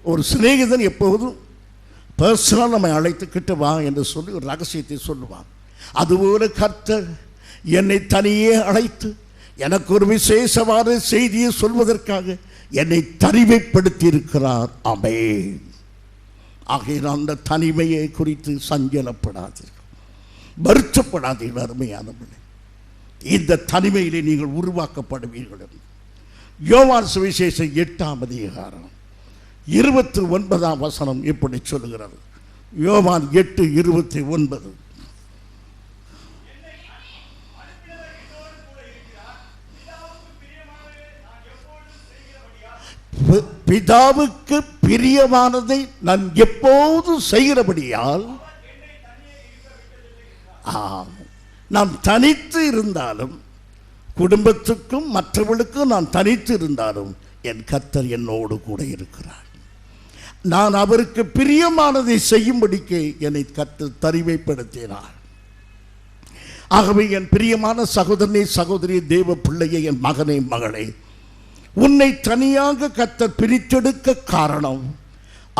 ஒரு சிநேகிதன் எப்போதும் பர்சனலாக நம்மை அழைத்து கிட்ட வா என்று சொல்லி ஒரு ரகசியத்தை சொல்லுவான். அதுபோல கர்த்தர் என்னை தனியே அழைத்து எனக்கு ஒரு விசேஷமான செய்தியை சொல்வதற்காக என்னை தனிமைப்படுத்தி இருக்கிறார். ஆமென். ஆகையால் அந்த தனிமையை குறித்து சஞ்சலப்படாதீர்கள், வருத்தப்படாதீர்கள் அருமையானவர்களே. இந்த தனிமையிலே நீங்கள் உருவாக்கப்படுவீர்கள். யோவான் சுவிசேஷம் 8ஆம் அதிகாரம் 29ஆம் வசனம் இப்படி சொல்லுகிறது. யோவான் 8:29. பிதாவுக்கு பிரியமானதை நான் எப்போது செய்கிறபடியால், நாம் தனித்து இருந்தாலும், குடும்பத்துக்கும் மற்றவர்களுக்கும் நான் தனித்து இருந்தாலும் என் கர்த்தர் என்னோடு கூட இருக்கிறார். நான் அவருக்கு பிரியமானதை செய்யும்படிக்கு என்னை கர்த்தர் தனிமைப்படுத்தினார். ஆகவே என் பிரியமான சகோதரனே, சகோதரி, தேவ பிள்ளையே, என் மகனே, மகளே, உன்னை தனியாக கர்த்தர் பிரித்தெடுக்க காரணம்,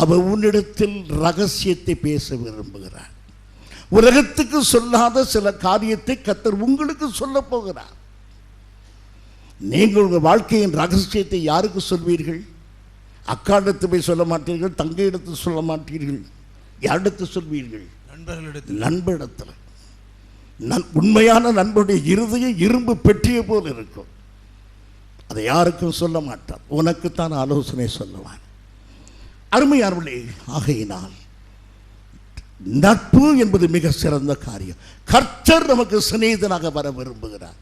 அவர் உன்னிடத்தில் ரகசியத்தை பேச விரும்புகிறார். உலகத்துக்கு சொல்லாத சில காரியத்தை கர்த்தர் உங்களுக்கு சொல்ல போகிறார். நீங்கள் உங்கள் வாழ்க்கையின் ரகசியத்தை யாருக்கு சொல்வீர்கள்? அக்காடத்து போய் சொல்ல மாட்டீர்கள், தங்கையிடத்து சொல்ல மாட்டீர்கள். யாரிடத்து சொல்வீர்கள்? நண்பரிடத்தில். உண்மையான நண்பருடைய இருதயம் இரும்பு பெற்றிய போல் இருக்கும். அதை யாருக்கும் சொல்ல மாட்டார், உனக்குத்தான் ஆலோசனை சொல்லுவான். அருமையானவர்களே, ஆகையினால் நட்பு என்பது மிக சிறந்த காரியம். கர்த்தர் நமக்கு சிநேகிதனாக வர விரும்புகிறார்.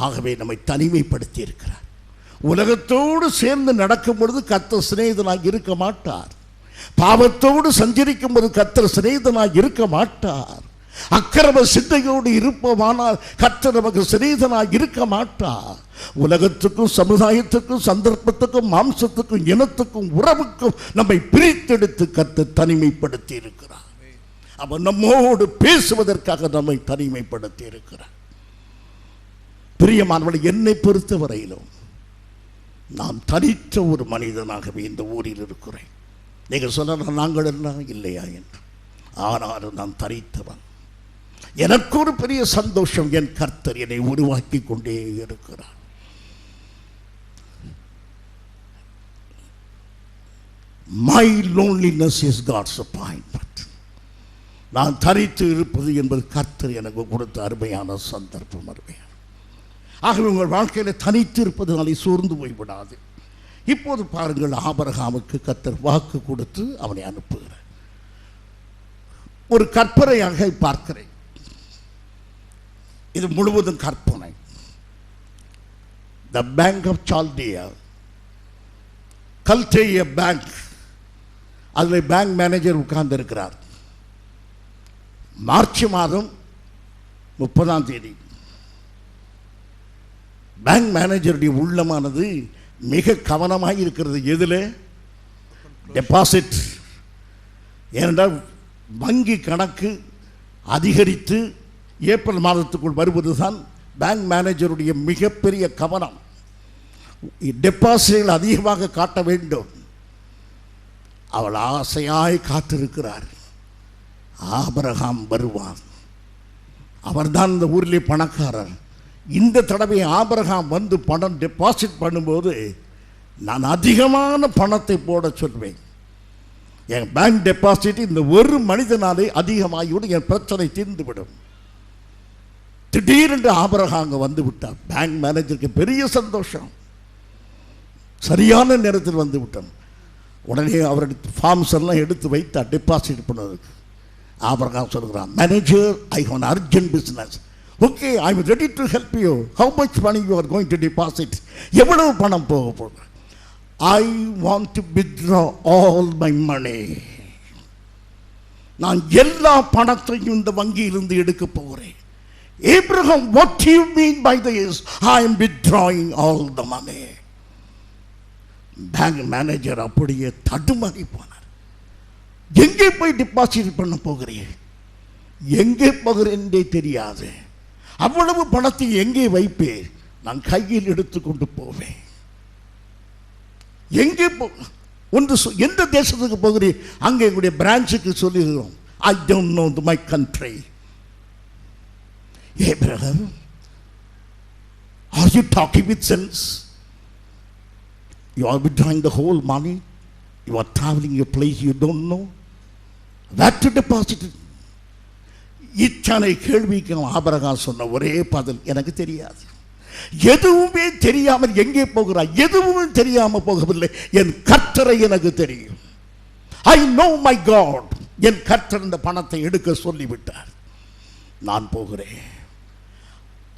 ஆகவே நம்மை தனிமைப்படுத்தி இருக்கிறார். உலகத்தோடு சேர்ந்து நடக்கும் பொழுது கர்த்தர் சிநேகிதனாக இருக்க மாட்டார். பாவத்தோடு சஞ்சரிக்கும் போது கர்த்தர் சிநேகிதனாக இருக்க மாட்டார். அக்கிரம சிந்தையோடு இருப்போமானால் கர்த்தர் நமக்கு சிநேகிதனாக இருக்க மாட்டார். உலகத்துக்கும் சமுதாயத்துக்கும் சந்தர்ப்பத்துக்கும் மாம்சத்துக்கும் இனத்துக்கும் உறவுக்கும் நம்மை பிரித்தெடுத்து கர்த்தர் தனிமைப்படுத்தி இருக்கிறார். அவர் நம்மோடு பேசுவதற்காக நம்மை தனிமைப்படுத்தி இருக்கிறார். பிரியமானவர்களே, என்னை பொறுத்த வரையிலும் நான் தனித்த ஒரு மனிதனாகவே இந்த ஊரில் இருக்கிறேன். நீங்கள் சொன்ன நாங்கள் எல்லாம் இல்லையா என்று. ஆனாலும் நான் தனித்தவன். எனக்கு ஒரு பெரிய சந்தோஷம், என் கர்த்தர் என்னை உருவாக்கி கொண்டே இருக்கிறார். My loneliness is God's appointment. நான் தரித்து இருப்பது என்பது கர்த்தர் எனக்கு கொடுத்த அருமையான சந்தர்ப்பம். அருமையான. ஆகவே உங்கள் வாழ்க்கையில் தனித்து இருப்பதனாலே சோர்ந்து போய்விடாது. இப்போது பாருங்கள், ஆபிரகாமுக்கு கர்த்தர் வாக்கு கொடுத்து அவனை அனுப்புகிறார். ஒரு கற்பனையாக பார்க்கிறேன். இது முழுவதும் கற்பனை. த பேங்க் ஆஃப் சால்டியா, கல்டேய பேங்க், அதில் பேங்க் மேனேஜர் உட்கார்ந்து இருக்கிறார். மார்ச் மாதம் 30ஆம் தேதி பேங்க் மேனேஜருடைய உள்ளமானது மிக கவனமாக இருக்கிறது. எதில்? டெபாசிட். ஏனென்றால் வங்கி கணக்கு அதிகரித்து ஏப்ரல் மாதத்துக்குள் வருவதுதான் பேங்க் மேனேஜருடைய மிகப்பெரிய கவனம். டெபாசிட்கள் அதிகமாக காட்ட வேண்டும். அவள் ஆசையாய் காத்திருக்கிறார். ஆபிரகாம் வருவான். அவர்தான் இந்த ஊரிலே பணக்காரர். இந்த தடவை ஆபிரகாம் வந்து பணம் டெபாசிட் பண்ணும்போது நான் அதிகமான பணத்தை போட சொல்வேன். என் பேங்க் டெபாசிட் இந்த ஒரு மனிதனாலே அதிகமாகிவிடும், என் பிரச்சனை தீர்ந்துவிடும். திடீரென்று ஆபிரகாம் அங்கே வந்து விட்டார். பேங்க் மேனேஜருக்கு பெரிய சந்தோஷம். சரியான நேரத்தில் வந்து விட்டான். உடனே அவருடைய ஃபார்ம்ஸ் எல்லாம் எடுத்து வைத்தார் டெபாசிட் பண்ணதுக்கு. ஆபிரகாம் சொல்கிறான், manager, I have an urgent business. Okay, I am ready to help you. How much money you are going to deposit? எவ்வளவு பணம் போக போகுது? I want to withdraw all my money. நான் எல்லா பணத்தையும் இந்த வங்கியிலிருந்து எடுக்க போகிறேன். Abraham, what do you mean by this? I am withdrawing all the money. Bank manager அப்படியே தடுமாறி போனார். எங்கே போய் டெபாசிட் பண்ண போகிறேன்? எங்கே போகிறேன்றே தெரியாது. அவ்வளவு பணத்தை எங்கே வைப்பேன்? நான் கையில் எடுத்துக்கொண்டு போவேன். எங்கே எந்த தேசத்துக்கு போகிறேன்? அங்கே எங்களுடைய பிரான்ச்சுக்கு சொல்லிடுறோம். I don't know my country. Abraham, are you talking with sense? You are withdrawing the whole money. You are traveling a place you don't know. Where to deposit it? இத்தனை கேள்விக்கு ஆபிரகாம் சொன்ன ஒரே பதில், எனக்கு தெரியாது. எதுவுமே தெரியாமல் எங்கே போகிறாய்? எதுவுமே தெரியாமல் போகவில்லை, என் கர்த்தரை எனக்கு தெரியும். I know my God. என் கர்த்தர் இந்த பணத்தை எடுக்க சொல்லிவிட்டார், நான் போகிறேன்.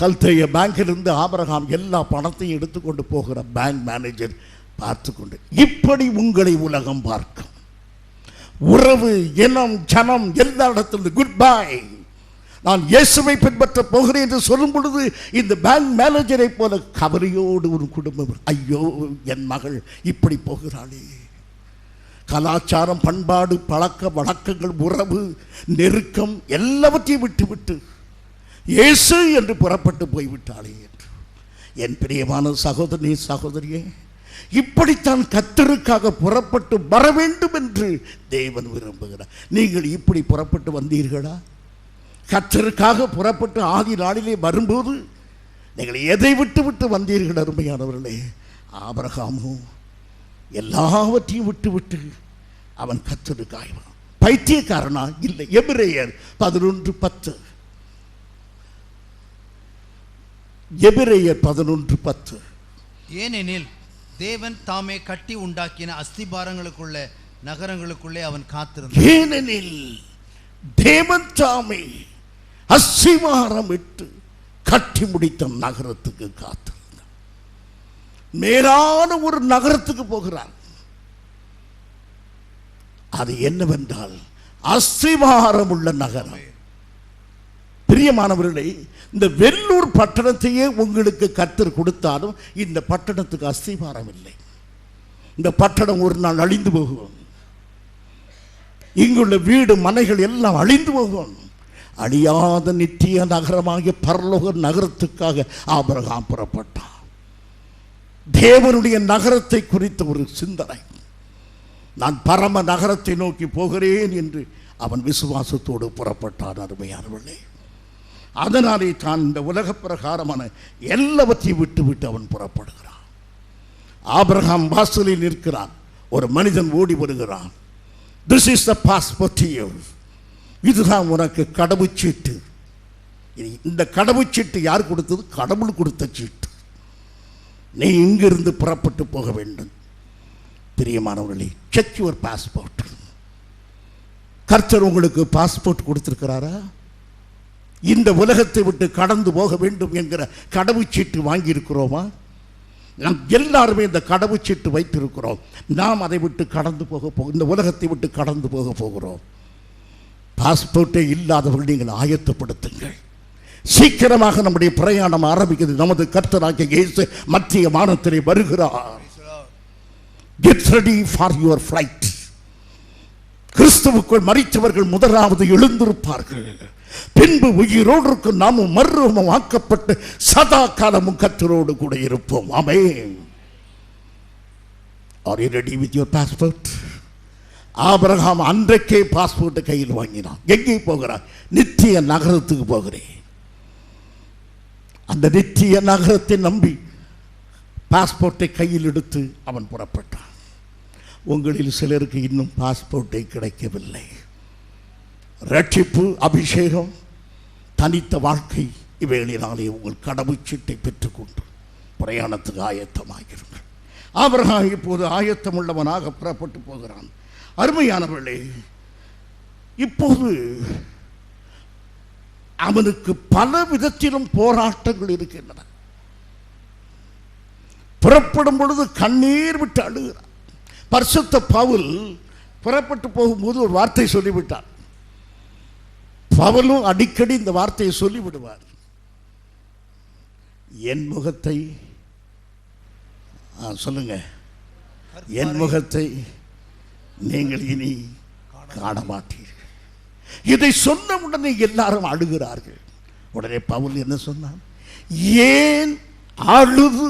கல்தேய பேங்கிலிருந்து ஆபிரகாம் எல்லா பணத்தையும் எடுத்துக்கொண்டு போகிற பேங்க் மேனேஜர் பார்த்து கொண்டு, இப்படி உங்களை உலகம் பார்க்கும். உறவு, இனம், ஜனம் எல்லா இடத்திலிருந்து குட் பை, நான் இயேசுவை பின்பற்ற போகிறேன் என்று சொல்லும் பொழுது இந்த பேங்க் மேனேஜரை போல கவலையோடு ஒரு குடும்பம், ஐயோ என் மகள் இப்படி போகிறாளே. கலாச்சாரம், பண்பாடு, பழக்க வழக்கங்கள், உறவு, நெருக்கம் எல்லாவற்றையும் விட்டுவிட்டு இயேசு என்று புறப்பட்டு போய்விட்டாளே என்று. என் பிரியமான சகோதரி சகோதரியே, இப்படித்தான் கர்த்தருக்காக புறப்பட்டு வர வேண்டும் என்று தேவன் விரும்புகிறார். நீங்கள் இப்படி புறப்பட்டு வந்தீர்களா? கர்த்தருக்காக புறப்பட்டு ஆதி நாளிலே வரும்போது நீங்கள் எதை விட்டு விட்டு வந்தீர்கள் அருமையானவர்களே? ஆபிரகாமும் எல்லாவற்றையும் விட்டு விட்டு அவன் கர்த்தருக்காக. பைத்தியக்காரனா? இல்லை. எபிரேயர் 11:10, எபிரேயர் 11:10. ஏனெனில் தேவன் தாமே கட்டி உண்டாக்கின அஸ்திபாரங்களுக்குள்ள நகரங்களுக்குள்ளே அவன் காத்திருந்தான். ஏனெனில் தேவன் தாமே அஸ்திபாரம் இட்டு கட்டி முடித்த நகரத்துக்கு காத்திருந்தான். மேலான ஒரு நகரத்துக்கு போகிறான். அது என்னவென்றால் அஸ்திபாரம் உள்ள நகரம். பிரியமானவர்களே, இந்த வெள்ளூர் பட்டணத்தையே உங்களுக்கு கர்த்தர் கொடுத்தாலும் இந்த பட்டணத்துக்கு அஸ்திபாரம் இல்லை. இந்த பட்டணம் ஒரு நாள் அழிந்து போகும். இங்குள்ள வீடு மனைகள் எல்லாம் அழிந்து போகும். அழியாத நித்திய நகரமாகிய பரலோக நகரத்துக்காக ஆபிரகாம் புறப்பட்டான். தேவனுடைய நகரத்தை குறித்த ஒரு சிந்தனை, நான் பரம நகரத்தை நோக்கி போகிறேன் என்று அவன் விசுவாசத்தோடு புறப்பட்டான். அருமையானவர்களே, அதனாலே தான் இந்த உலக பிரகாரமான எல்லாவற்றையும் விட்டு விட்டு அவன் புறப்படுகிறான். ஆபிரகாம் வாசலில் நிற்கிறான். ஒரு மனிதன் ஓடி வருகிறான். This is the passport to you. இதுதான் உனக்கு கடவுச்சீட்டு. இந்த கடவுச்சீட்டு யார் கொடுத்தது? கடவுள் கொடுத்த சீட்டு. நீ இங்கிருந்து புறப்பட்டு போக வேண்டும். பிரியமானவர்களே, செக் யுவர் பாஸ்போர்ட். கர்த்தர் உங்களுக்கு பாஸ்போர்ட் கொடுத்திருக்கிறாரா? இந்த உலகத்தை விட்டு கடந்து போக வேண்டும் என்கிற கடவுச்சீட்டு வாங்கி இருக்கிறோமா? நாம் எல்லாருமே இந்த கடவுச்சீட்டு வைத்திருக்கிறோம். நாம் அதை விட்டு கடந்து இந்த உலகத்தை விட்டு கடந்து போக போகிறோம். பாஸ்போர்ட்டே இல்லாதவர்கள் நீங்கள் ஆயத்தப்படுத்துங்கள். சீக்கிரமாக நம்முடைய பிரயாணம் ஆரம்பிக்கிறது. நமது கர்த்தராகிய இயேசு மத்திய வானத்திலே வருகிறார். Get ready for your flight. கிறிஸ்துவுக்குள் மரித்தவர்கள் முதலாவது எழுந்திருப்பார்கள். பின்பு உயிரோடு இருக்கும் நாமும் மறுரூபம் ஆக்கப்பட்டு சதா காலமும் கர்த்தரோடு கூட இருப்போம். ஆமென். Are you ready with your passport? Abraham அன்றைக்கே பாஸ்போர்ட்டை கையில் வாங்கினான். எங்கே போகிறான்? நித்திய நகரத்துக்கு போகிறேன். அந்த நித்திய நகரத்தை நம்பி பாஸ்போர்ட்டை கையில் எடுத்து அவன் புறப்பட்டான். உங்களில் சிலருக்கு இன்னும் பாஸ்போர்ட்டை கிடைக்கவில்லை. ரட்சிப்பு, அபிஷேகம், தனித்த வாழ்க்கை இவைகளினாலே உங்கள் கடவுச்சீட்டை பெற்றுக்கொண்டு பிரயாணத்துக்கு ஆயத்தமாகிறீர்கள். ஆபிரகாம் இப்போது ஆயத்தமுள்ளவனாக புறப்பட்டு போகிறான். அருமையானவர்களே, இப்போது அவனுக்கு பல விதத்திலும் போராட்டங்கள் இருக்கின்றன. புறப்படும் பொழுது கண்ணீர் விட்டு அழுகிறான். பரிசுத்த பவுல் புறப்பட்டு போகும்போது ஒரு வார்த்தை சொல்லிவிட்டார். பவுலும் அடிக்கடி இந்த வார்த்தையை சொல்லிவிடுவார். என் முகத்தை சொல்லுங்க, என் முகத்தை நீங்கள் இனி காண மாட்டீர்கள். இதை சொன்ன உடனே எல்லாரும் அழுகிறார்கள். உடனே பவுல் என்ன சொன்னான்? ஏன் அழுது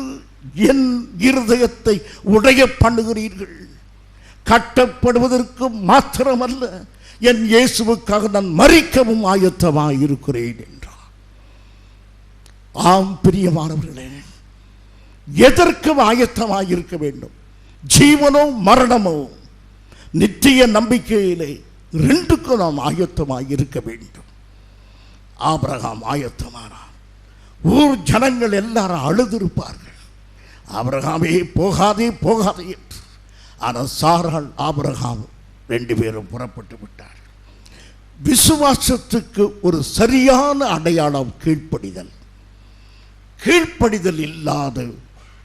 என் இருதயத்தை உடைய பண்ணுகிறீர்கள்? கட்டப்படுவதற்கு மாத்திரமல்ல, என் இயேசுவுக்காக நான் மரிக்கவும் ஆயத்தமாக இருக்கிறேன் என்றார். ஆம் பிரியமானவர்களே, எதற்கும் ஆயத்தமாக இருக்க வேண்டும். ஜீவனோ மரணமோ, நித்திய நம்பிக்கையிலே ரெண்டுக்கும் நாம் ஆயத்தமாக இருக்க வேண்டும். ஆபிரகாம் ஆயத்தமானார். ஊர் ஜனங்கள் எல்லாரும் அழுதிருப்பார்கள், ஆபிரகாமே போகாதே போகாதே என்று. ஆனால் சாராள் ஆபிரகாம் 2 பேரும் புறப்பட்டு விட்டார். விசுவாசத்துக்கு ஒரு சரியான அடையாளம் கீழ்ப்படிதல். கீழ்ப்படிதல் இல்லாத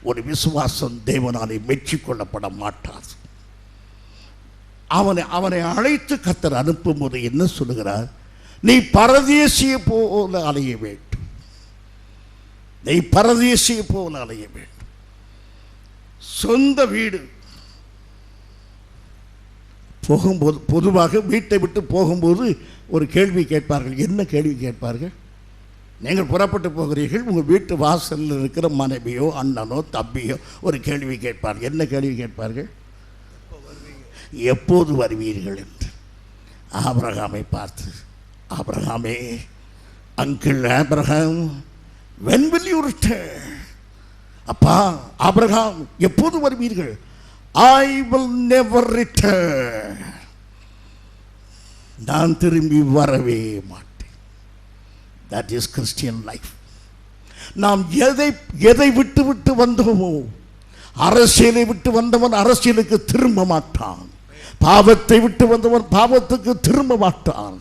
ஒரு விசுவாசம் தேவனாலே மெச்சிக்கொள்ளப்பட மாட்டாது. அவனை அழைத்து கர்த்தர் அனுப்பும் போது என்ன சொல்லுகிறார்? நீ பரதேசியை போல அலைய வேண்டும், நீ பரதேசியை போல அலைய வேண்டும். சொந்த வீடு போகும்போது, பொதுவாக வீட்டை விட்டு போகும்போது ஒரு கேள்வி கேட்பார்கள். என்ன கேள்வி கேட்பார்கள்? நீங்கள் புறப்பட்டு போகிறீர்கள், உங்கள் வீட்டு வாசலில் இருக்கிற மனைவியோ அண்ணனோ தம்பியோ ஒரு கேள்வி கேட்பார்கள். என்ன கேள்வி கேட்பார்கள்? எப்போது வருவீர்கள் என்று. ஆபிரகாமை பார்த்து, ஆபிரகாமே, uncle Abraham, when will you return? அப்பா ஆபிரகாம், எப்போது வருவீர்கள்? I will never return. நான் திரும்பி வரவே மாட்டேன். That is Christian life. நாம் எதை விட்டு விட்டு வந்தோமோ, அரசியலை விட்டு வந்தவன் அரசியலுக்கு திரும்ப மாட்டான், பாவத்தை விட்டு வந்தவன் பாவத்துக்கு திரும்ப மாட்டான்,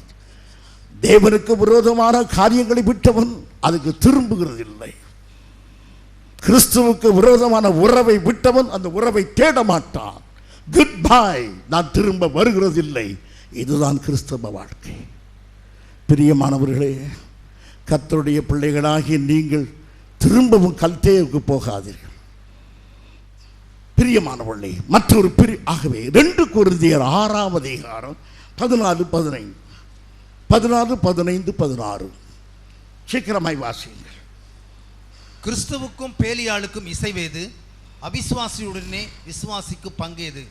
தேவனுக்கு விரோதமான காரியங்களை விட்டவன் அதுக்கு திரும்புகிறதில்லை, கிறிஸ்துவுக்கு விரோதமான உறவை விட்டவன் அந்த உறவை தேட மாட்டான். குட் பை, நான் திரும்ப வருகிறதில்லை. இதுதான் கிறிஸ்தவ வாழ்க்கை. பிரியமானவர்களே, கர்த்தருடைய பிள்ளைகளாகிய நீங்கள் திரும்பவும் கல்தேவுக்கு போகாதீர்கள். பிரியமானவர்களே, மற்றொரு ஆகவே 2 கொரிந்தியர் 6ஆம் அதிகாரம் 14, 15, 14, 15, 16 சீக்கிரமாய் வாசியுங்கள். கிறிஸ்துவுக்கும் பேலியாளுக்கும் இசைவேது, அவிசுவாசியுடனே விசுவாசிக்கு பங்கேது,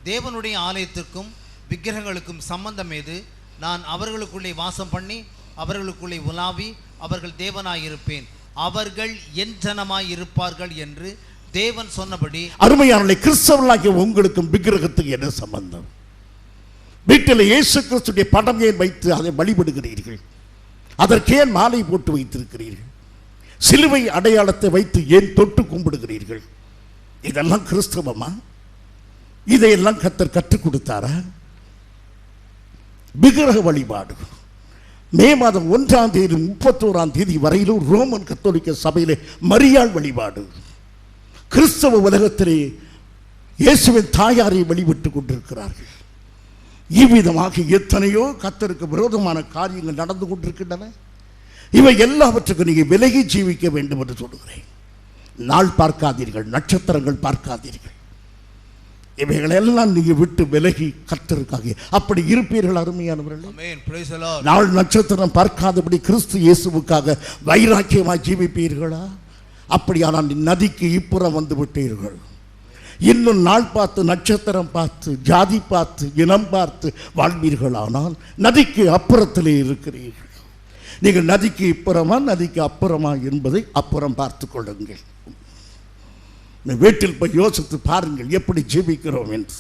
தேவனுடைய ஆலயத்திற்கும் விக்கிரகங்களுக்கும் சம்பந்தம் ஏது? நான் அவர்களுக்குள்ளே வாசம் பண்ணி அவர்களுக்குள்ளே உலாவி அவர்கள் தேவனாயிருப்பேன், அவர்கள் என் ஜனமாயிருப்பார்கள் என்று தேவன் சொன்னபடி. அருமையானவர்களே, கிறிஸ்தவர்களாகிய உங்களுக்கும் விக்கிரகத்துக்கு என்ன சம்பந்தம்? வீட்டில் இயேசு கிறிஸ்துடைய படம் ஏன் வைத்து அதை வழிபடுகிறீர்கள்? அதற்கேன் மாலை போட்டு வைத்திருக்கிறீர்கள்? சிலுவை அடையாளத்தை வைத்து ஏன் தொட்டு கும்பிடுகிறீர்கள்? இதெல்லாம் கிறிஸ்தவமா? இதையெல்லாம் கர்த்தர் கற்றுக் கொடுத்தாரா? விக்கிரக வழிபாடு மே மாதம் 1ஆம் தேதி 31ஆம் தேதி வரையிலும் ரோமன் கத்தோலிக்க சபையிலே மரியாள் வழிபாடு. கிறிஸ்தவ உலகத்திலே இயேசுவின் தாயாரை வழிபட்டுக் கொண்டிருக்கிறார்கள். இவ்விதமாக எத்தனையோ கர்த்தருக்கு விரோதமான காரியங்கள் நடந்து கொண்டிருக்கின்றன. இவை எல்லாவற்றுக்கும் நீங்கள் விலகி ஜீவிக்க வேண்டும் என்று சொல்லுகிறேன். நாள் பார்க்காதீர்கள், நட்சத்திரங்கள் பார்க்காதீர்கள், இவைகளெல்லாம் நீங்கள் விட்டு விலகி கர்த்தருக்காக அப்படி இருப்பீர்கள். அருமையானவர்களே, நாள் நட்சத்திரம் பார்க்காதபடி கிறிஸ்து இயேசுவுக்காக வைராக்கியமாய் ஜீவிப்பீர்களா? அப்படியானால் நதிக்கு இப்புறம் வந்து விட்டீர்கள். இன்னும் நாள் பார்த்து நட்சத்திரம் பார்த்து ஜாதி பார்த்து இனம் பார்த்து வாழ்வீர்களானால் நதிக்கு அப்புறத்திலே இருக்கிறீர்கள். நீங்கள் நதிக்கு இப்புறமா நதிக்கு அப்புறமா என்பதை அப்புறம் பார்த்து கொள்ளுங்கள். வீட்டில் போய் யோசித்து பாருங்கள் எப்படி ஜீவிக்கிறோம் என்று.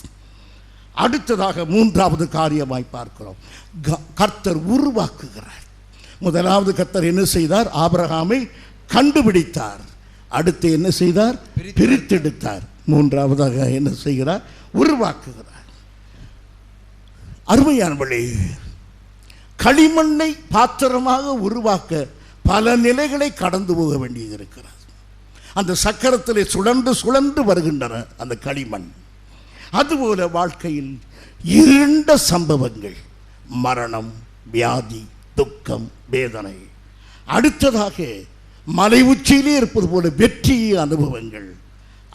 அடுத்ததாக 3வது காரியமாய் பார்க்கிறோம், கர்த்தர் உருவாக்குகிறார். முதலாவது கர்த்தர் என்ன செய்தார்? ஆபிரகாமை கண்டுபிடித்தார். அடுத்து என்ன செய்தார்? பிரித்தெடுத்தார். 3வதாக என்ன செய்கிறார்? உருவாக்குகிறார். அருமையானவர்களே, களிமண்ணை பாத்திரமாக உருவாக்க பல நிலைகளை கடந்து போக வேண்டியது இருக்கிறது. அந்த சக்கரத்திலே சுழன்று சுழன்று வருகின்றன அந்த களிமண். அதுபோல வாழ்க்கையில் இருண்ட சம்பவங்கள், மரணம், வியாதி, துக்கம், வேதனை. அடுத்ததாக மலை உச்சியிலே இருப்பது போல வெற்றி அனுபவங்கள்.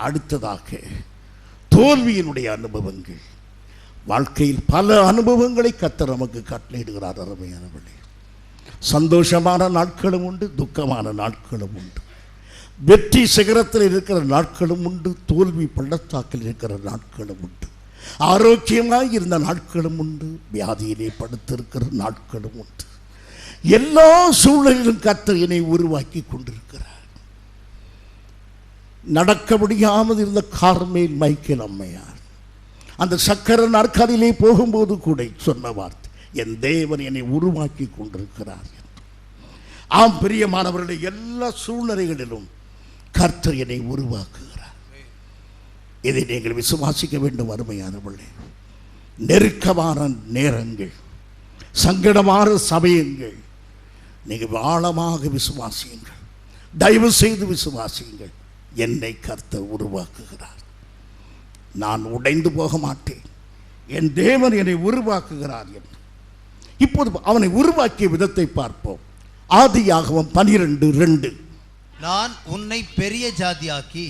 அடுத்ததாக தோல்வியினுடைய அனுபவங்கள். வாழ்க்கையில் பல அனுபவங்களை கர்த்தர் நமக்கு கட்டளையிடுகிறார். அருமையானவர்களே, சந்தோஷமான நாட்களும் உண்டு, துக்கமான நாட்களும் உண்டு. வெற்றி சிகரத்தில் இருக்கிற நாட்களும் உண்டு, தோல்வி பள்ளத்தாக்கில் இருக்கிற நாட்களும் உண்டு. ஆரோக்கியமாக இருந்த நாட்களும் உண்டு, வியாதியிலே படுத்திருக்கிற நாட்களும் உண்டு. எல்லா சூழலிலும் கர்த்தர் என்னை உருவாக்கி கொண்டிருக்கிறார். நடக்க முடியாமல் இருந்த கார்மேல் மைக்கேல் அம்மையார் அந்த சக்கர நாற்காலியிலே போகும்போது கூட சொன்ன வார்த்தை, என் தேவன் என்னை உருவாக்கி கொண்டிருக்கிறார். ஆம் பிரியமானவர்களுடைய எல்லா சூழ்நிலைகளிலும் கர்த்தர் என்னை உருவாக்குகிறார். இதை நீங்கள் விசுவாசிக்க வேண்டும் அருமையானவர்களே. நெருக்கமான நேரங்கள், சங்கடமான சமயங்கள், நீங்கள் ஆழமாக விசுவாசியுங்கள், தயவு செய்து விசுவாசியுங்கள். என்னை கர்த்தர் உருவாக்குகிறார். நான் உடைந்து போக மாட்டேன். என் தேவன் என்னை உருவாக்குகிறார் என்று. இப்போது அவனை உருவாக்கிய விதத்தை பார்ப்போம். ஆதியாகமம் 12:2. நான் உன்னை பெரிய ஜாதியாக்கி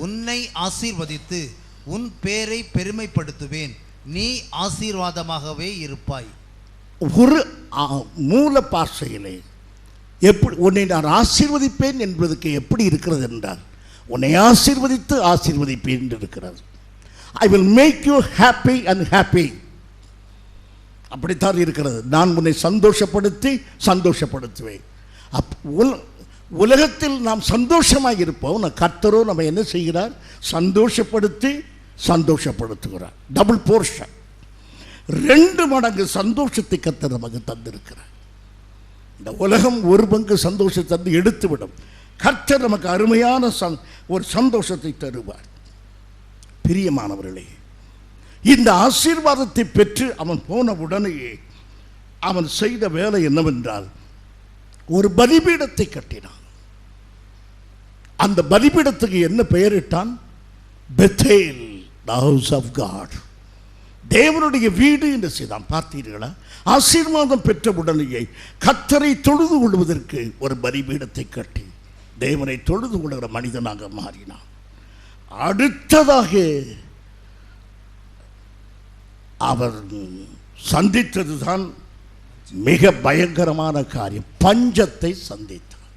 உன்னை ஆசீர்வதித்து உன் பேரை பெருமைப்படுத்துவேன், நீ ஆசீர்வாதமாகவே இருப்பாய். ஒரு மூல பாஷையிலே எப்படி உன்னை நான் ஆசீர்வதிப்பேன் என்பதற்கு எப்படி இருக்கிறது என்றால், உன்னை ஆசீர்வதித்து ஆசீர்வதிப்பேன் என்று இருக்கிறது. I will make you happy and happy. அப்படித்தான் இருக்கிறது. நான் உன்னை சந்தோஷப்படுத்தி சந்தோஷப்படுத்துவேன். உலகத்தில் நாம் சந்தோஷமாக இருப்போம். கர்த்தரோ நம்ம என்ன செய்கிறார்? சந்தோஷப்படுத்தி சந்தோஷப்படுத்துகிறார். டபுள் போர்ஷன், 2 மடங்கு சந்தோஷத்தை கர்த்தர் நமக்கு தந்திருக்கிறார். இந்த உலகம் ஒரு பங்கு சந்தோஷத்தை தந்து எடுத்துவிடும். கர்த்தர் நமக்கு அருமையான ஒரு சந்தோஷத்தை தருவார். பிரியமானவர்களே, இந்த ஆசீர்வாதத்தை பெற்று அவன் போன உடனேயே அவன் செய்த வேலை என்னவென்றால், ஒரு பலிபீடத்தை கட்டினான். அந்த பலிபீடத்துக்கு என்ன பெயரிட்டான்? Bethel, the house of God, தேவனுடைய வீடு என்று செய்தான். பார்த்தீர்களா? ஆசீர்வாதம் பெற்ற உடனேயே கர்த்தரை தொழுது கொள்வதற்கு ஒரு பலிபீடத்தை கட்டி தேவனை தொழுது கொள்கிற மனிதனாக மாறினான். அடுத்ததாக அவர் சந்தித்ததுதான் மிக பயங்கரமான காரியம். பஞ்சத்தை சந்தித்தார்.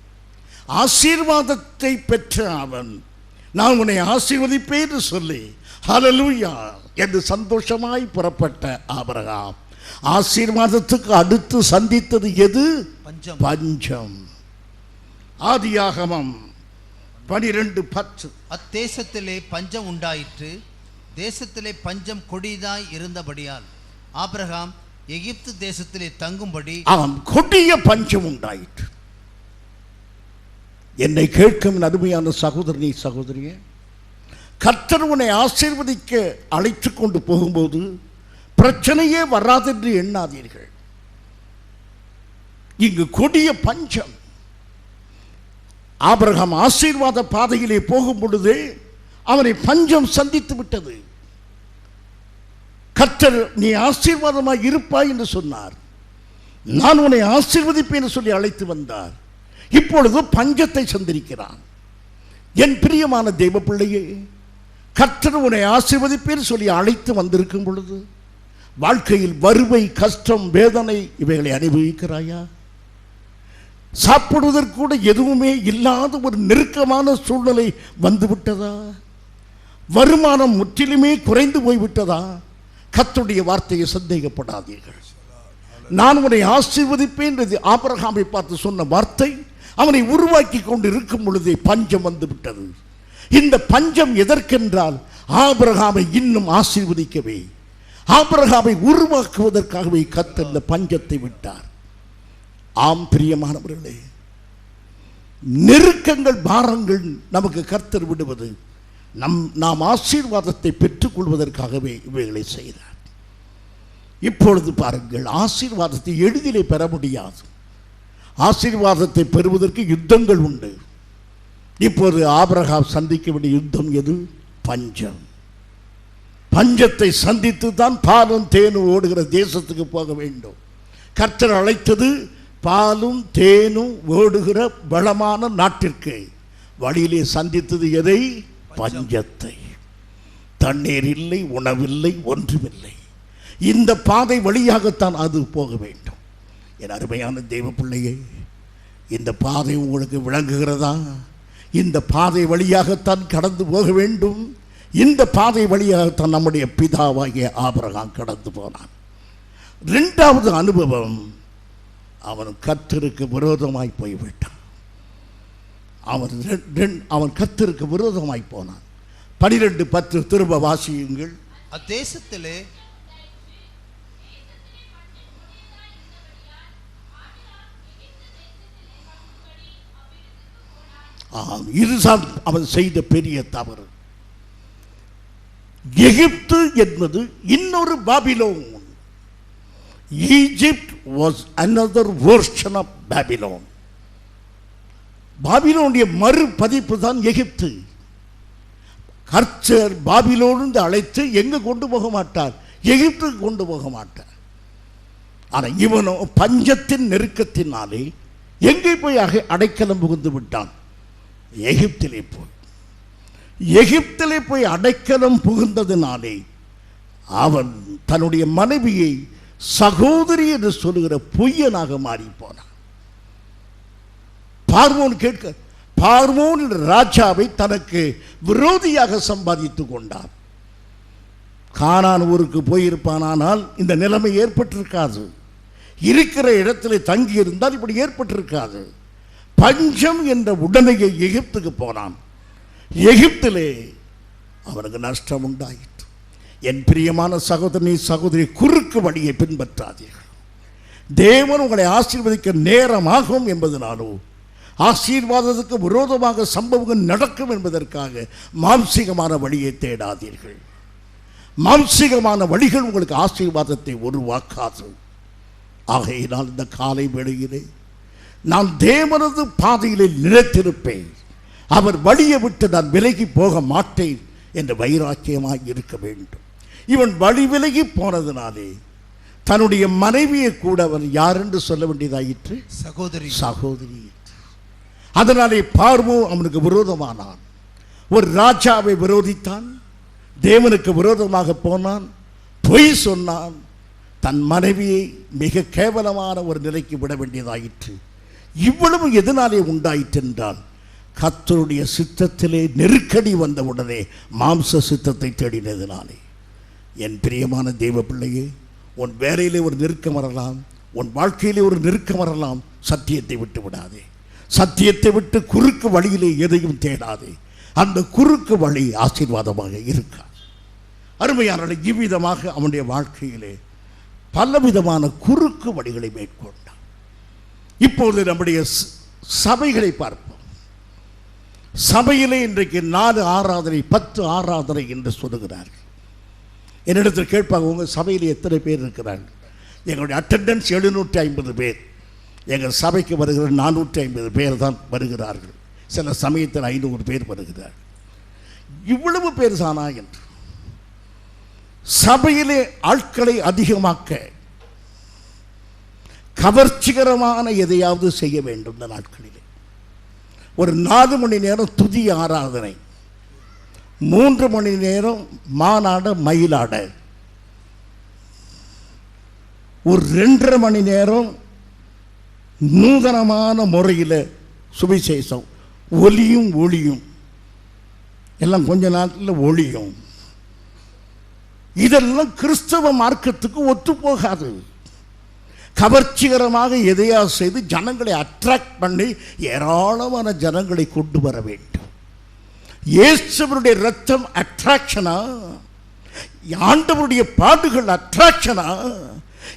ஆசீர்வாதத்தை பெற்ற அவன், நான் உன்னை ஆசீர்வதிப்பேன் என்று சொல்லி ஹல்லேலூயா என்று சந்தோஷமாய் புறப்பட்ட ஆபிரகாம் ஆசீர்வாதத்துக்கு அடுத்து சந்தித்தது எது? பஞ்சம். ஆதியாகமம் 12:10. அத்தேசத்திலே பஞ்சம் உண்டாயிற்று. தேசத்திலே பஞ்சம் கொடிதாய் இருந்தபடியால் ஆபிரகாம் எகிப்து தேசத்திலே தங்கும்படி கொடிய பஞ்சம் உண்டாயிற்று. என்னை கேட்கும் அருமையான சகோதரனே, சகோதரியே, கர்த்தர் உன்னை ஆசீர்வதிக்க அழைத்து கொண்டு போகும்போது பிரச்சனையே வராதென்று எண்ணாதீர்கள். இங்கு கொடிய பஞ்சம். ஆபிரகாம் ஆசீர்வாத பாதையிலே போகும் பொழுது அவனை பஞ்சம் சந்தித்து விட்டது. கர்த்தர் நீ ஆசீர்வாதமாக இருப்பாய் என்று சொன்னார். நான் உன்னை ஆசீர்வதிப்பேன் என்று சொல்லி அழைத்து வந்தார். இப்பொழுது பஞ்சத்தை சந்திக்கிறான். என் பிரியமான தெய்வ பிள்ளையே, கர்த்தர் உன்னை ஆசீர்வதிப்பேன் சொல்லி அழைத்து வந்திருக்கும் பொழுது வாழ்க்கையில் வறுமை, கஷ்டம், வேதனை இவைகளை அனுபவிக்கிறாயா? சாப்பிடுவதற்கு கூட எதுவுமே இல்லாத ஒரு நெருக்கமான சூழ்நிலை வந்துவிட்டதா? வருமானம் முற்றிலுமே குறைந்து போய்விட்டதா? கர்த்தருடைய வார்த்தையை சந்தேகப்படாதீர்கள். நான் உன்னை ஆசீர்வதிப்பேன் என்று ஆபிரகாமை பார்த்து சொன்ன வார்த்தை அவனை உருவாக்கி கொண்டு இருக்கும் பொழுதே பஞ்சம் வந்து விட்டது. இந்த பஞ்சம் எதற்கென்றால் ஆபிரகாமை இன்னும் ஆசீர்வதிக்கவே, ஆபிரகாமை உருவாக்குவதற்காகவே கர்த்தர் இந்த பஞ்சத்தை விட்டார். ஆம் பிரியமானவர்களே, நெருக்கங்கள், பாரங்கள் நமக்கு கர்த்தர் விடுவது நாம் ஆசீர்வாதத்தை பெற்றுக்கொள்வதற்காகவே இவைகளை செய்தார். இப்பொழுது பாருங்கள், ஆசீர்வாதத்தை எளிதிலே பெற முடியாது. ஆசீர்வாதத்தை பெறுவதற்கு யுத்தங்கள் உண்டு. இப்போது ஆபிரகாம் சந்திக்க வேண்டிய யுத்தம் எது? பஞ்சம். பஞ்சத்தை சந்தித்து தான் பாலும் தேனும் ஓடுகிற தேசத்துக்கு போக வேண்டும். கர்த்தர் அழைத்தது பாலும் தேனும் ஓடுகிற வளமான நாட்டிற்கு. வழியிலே சந்தித்தது எதை? பஞ்சத்தை. தண்ணீர் இல்லை, உணவில்லை, ஒன்றுமில்லை. இந்த பாதை வழியாகத்தான் அது போக வேண்டும். என் அருமையான தெய்வ பிள்ளையே, இந்த பாதை உங்களுக்கு விளங்குகிறதா? இந்த பாதை வழியாகத்தான் கடந்து போக வேண்டும். இந்த பாதை வழியாகத்தான் நம்முடைய பிதாவாகிய ஆபிரகாம் கடந்து போனான். 2வது அனுபவம், அவன் கர்த்தருக்கு விரோதமாய் போய்விட்டான். அவன் கர்த்தருக்கு விரோதமாய் போனான். 12:10 திரும்ப வாசியுங்கள். அத்தேசத்திலே இதுதான் அவன் செய்த பெரிய தவறு. எகிப்து என்பது இன்னொரு Babylon. Egypt was another version of Babylon. பாபிலோனுடைய மறுபதிப்பு தான் எகிப்து. கர்த்தர் பாபிலோனிலிருந்து அழைத்து எங்கு கொண்டு போக மாட்டார், எகிப்துக்கு கொண்டு போக மாட்டார். ஆனால் இவனோ பஞ்சத்தின் நெருக்கத்தினாலே எங்கே போய் அடைக்கலம் புகுந்து விட்டான், எகிப்திலே போய். எகிப்திலே போய் அடைக்கலம் புகுந்ததினாலே அவன் தன்னுடைய மனைவியை சகோதரி என்று சொல்லுகிற பொய்யனாக மாறி போனான். பார்வோன் ராஜாவை தனக்கு விரோதியாக சம்பாதித்துக் கொண்டார். கானான் ஊருக்கு போயிருப்பானால் இந்த நிலைமை ஏற்பட்டிருக்காது. இருக்கிற இடத்துல தங்கி இருந்தால் இப்படி ஏற்பட்டிருக்காது. பஞ்சம் என்ற உடனேயே எகிப்துக்கு போனான். எகிப்திலே அவனுக்கு நஷ்டம் உண்டாயிற்று. என் பிரியமான சகோதரனே சகோதரி, குறுக்கு வழியை பின்பற்றாதீர்கள். தேவன் உங்களை ஆசீர்வதிக்க நேரமாகும் என்பதனாலோ ஆசீர்வாதத்துக்கு விரோதமாக சம்பவங்கள் நடக்கும் என்பதற்காக மாம்சீகமான வழியை தேடாதீர்கள். மாம்சீகமான வழிகள் உங்களுக்கு ஆசீர்வாதத்தை உருவாக்காது. ஆகையினால் இந்த காலை வேளையிலே நான் தேவனது பாதையிலே நிலைத்திருப்பேன், அவர் வழியை விட்டு நான் விலகி போக மாட்டேன் என்ற வைராக்கியமாக இருக்க வேண்டும். இவன் வழி விலகி போனதினாலே தன்னுடைய மனைவியை கூட அவன் யார் என்று சொல்ல வேண்டியதாயிற்று, சகோதரி. அதனாலே பார்வோ அவனுக்கு விரோதமானான். ஒரு ராஜாவை விரோதித்தான், தேவனுக்கு விரோதமாக போனான், பொய் சொன்னான், தன் மனைவியை மிக கேவலமான ஒரு நிலைக்கு விட வேண்டியதாயிற்று. இவ்வளவு எதனாலே உண்டாயிற்று என்றால், கர்த்தருடைய சித்தத்திலே நெருக்கடி வந்தவுடனே மாம்ச சித்தத்தை தேடினதினாலே. என் பிரியமான தேவ பிள்ளையே, உன் வேலையிலே ஒரு நெருக்கம் வரலாம், உன் வாழ்க்கையிலே ஒரு நெருக்கம் வரலாம். சத்தியத்தை விட்டு விடாதே. சத்தியத்தை விட்டு குறுக்கு வழியிலே எதையும் தேடாதே. அந்த குறுக்கு வழி ஆசீர்வாதமாக இருக்கா. அருமையான இவ்விதமாக அவனுடைய வாழ்க்கையிலே பலவிதமான குறுக்கு வழிகளை மேற்கொண்டான். இப்போது நம்முடைய சபைகளை பார்ப்போம். சபையிலே இன்றைக்கு 4 ஆராதனை 10 ஆராதனை என்று சொல்லுகிறார்கள். என்னிடத்தில் கேட்பாங்க, உங்கள் சபையில் எத்தனை பேர் இருக்கிறார்கள்? எங்களுடைய அட்டெண்டன்ஸ் 750 பேர். எங்கள் சபைக்கு வருகிற 450 பேர் தான் வருகிறார்கள். சில சமயத்தில் 500 பேர் வருகிறார்கள். இவ்வளவு பேர் தானா என்று சபையிலே ஆட்களை அதிகமாக்க கவர்ச்சிகரமான எதையாவது செய்ய வேண்டும். இந்த நாட்களிலே ஒரு 4 மணி நேரம் துதி ஆராதனை, 3 மணி நேரம் மாநாட மயிலாட, ஒரு 2.5 மணி நேரம் நூதனமான முறையில் சுவிசேஷம், ஒலியும் ஒளியும் எல்லாம் கொஞ்ச நாட்டில் ஒளியும். இதெல்லாம் கிறிஸ்தவ மார்க்கத்துக்கு ஒத்து போகாது. கவர்ச்சிகரமாக எதையா செய்து ஜனங்களை அட்ராக்ட் பண்ணி ஏராளமான ஜனங்களை கொண்டு வர வேண்டும். இயேசுவருடைய ரத்தம் அட்ராக்ஷனா? ஆண்டவருடைய பாடுகள் அட்ராக்ஷனா?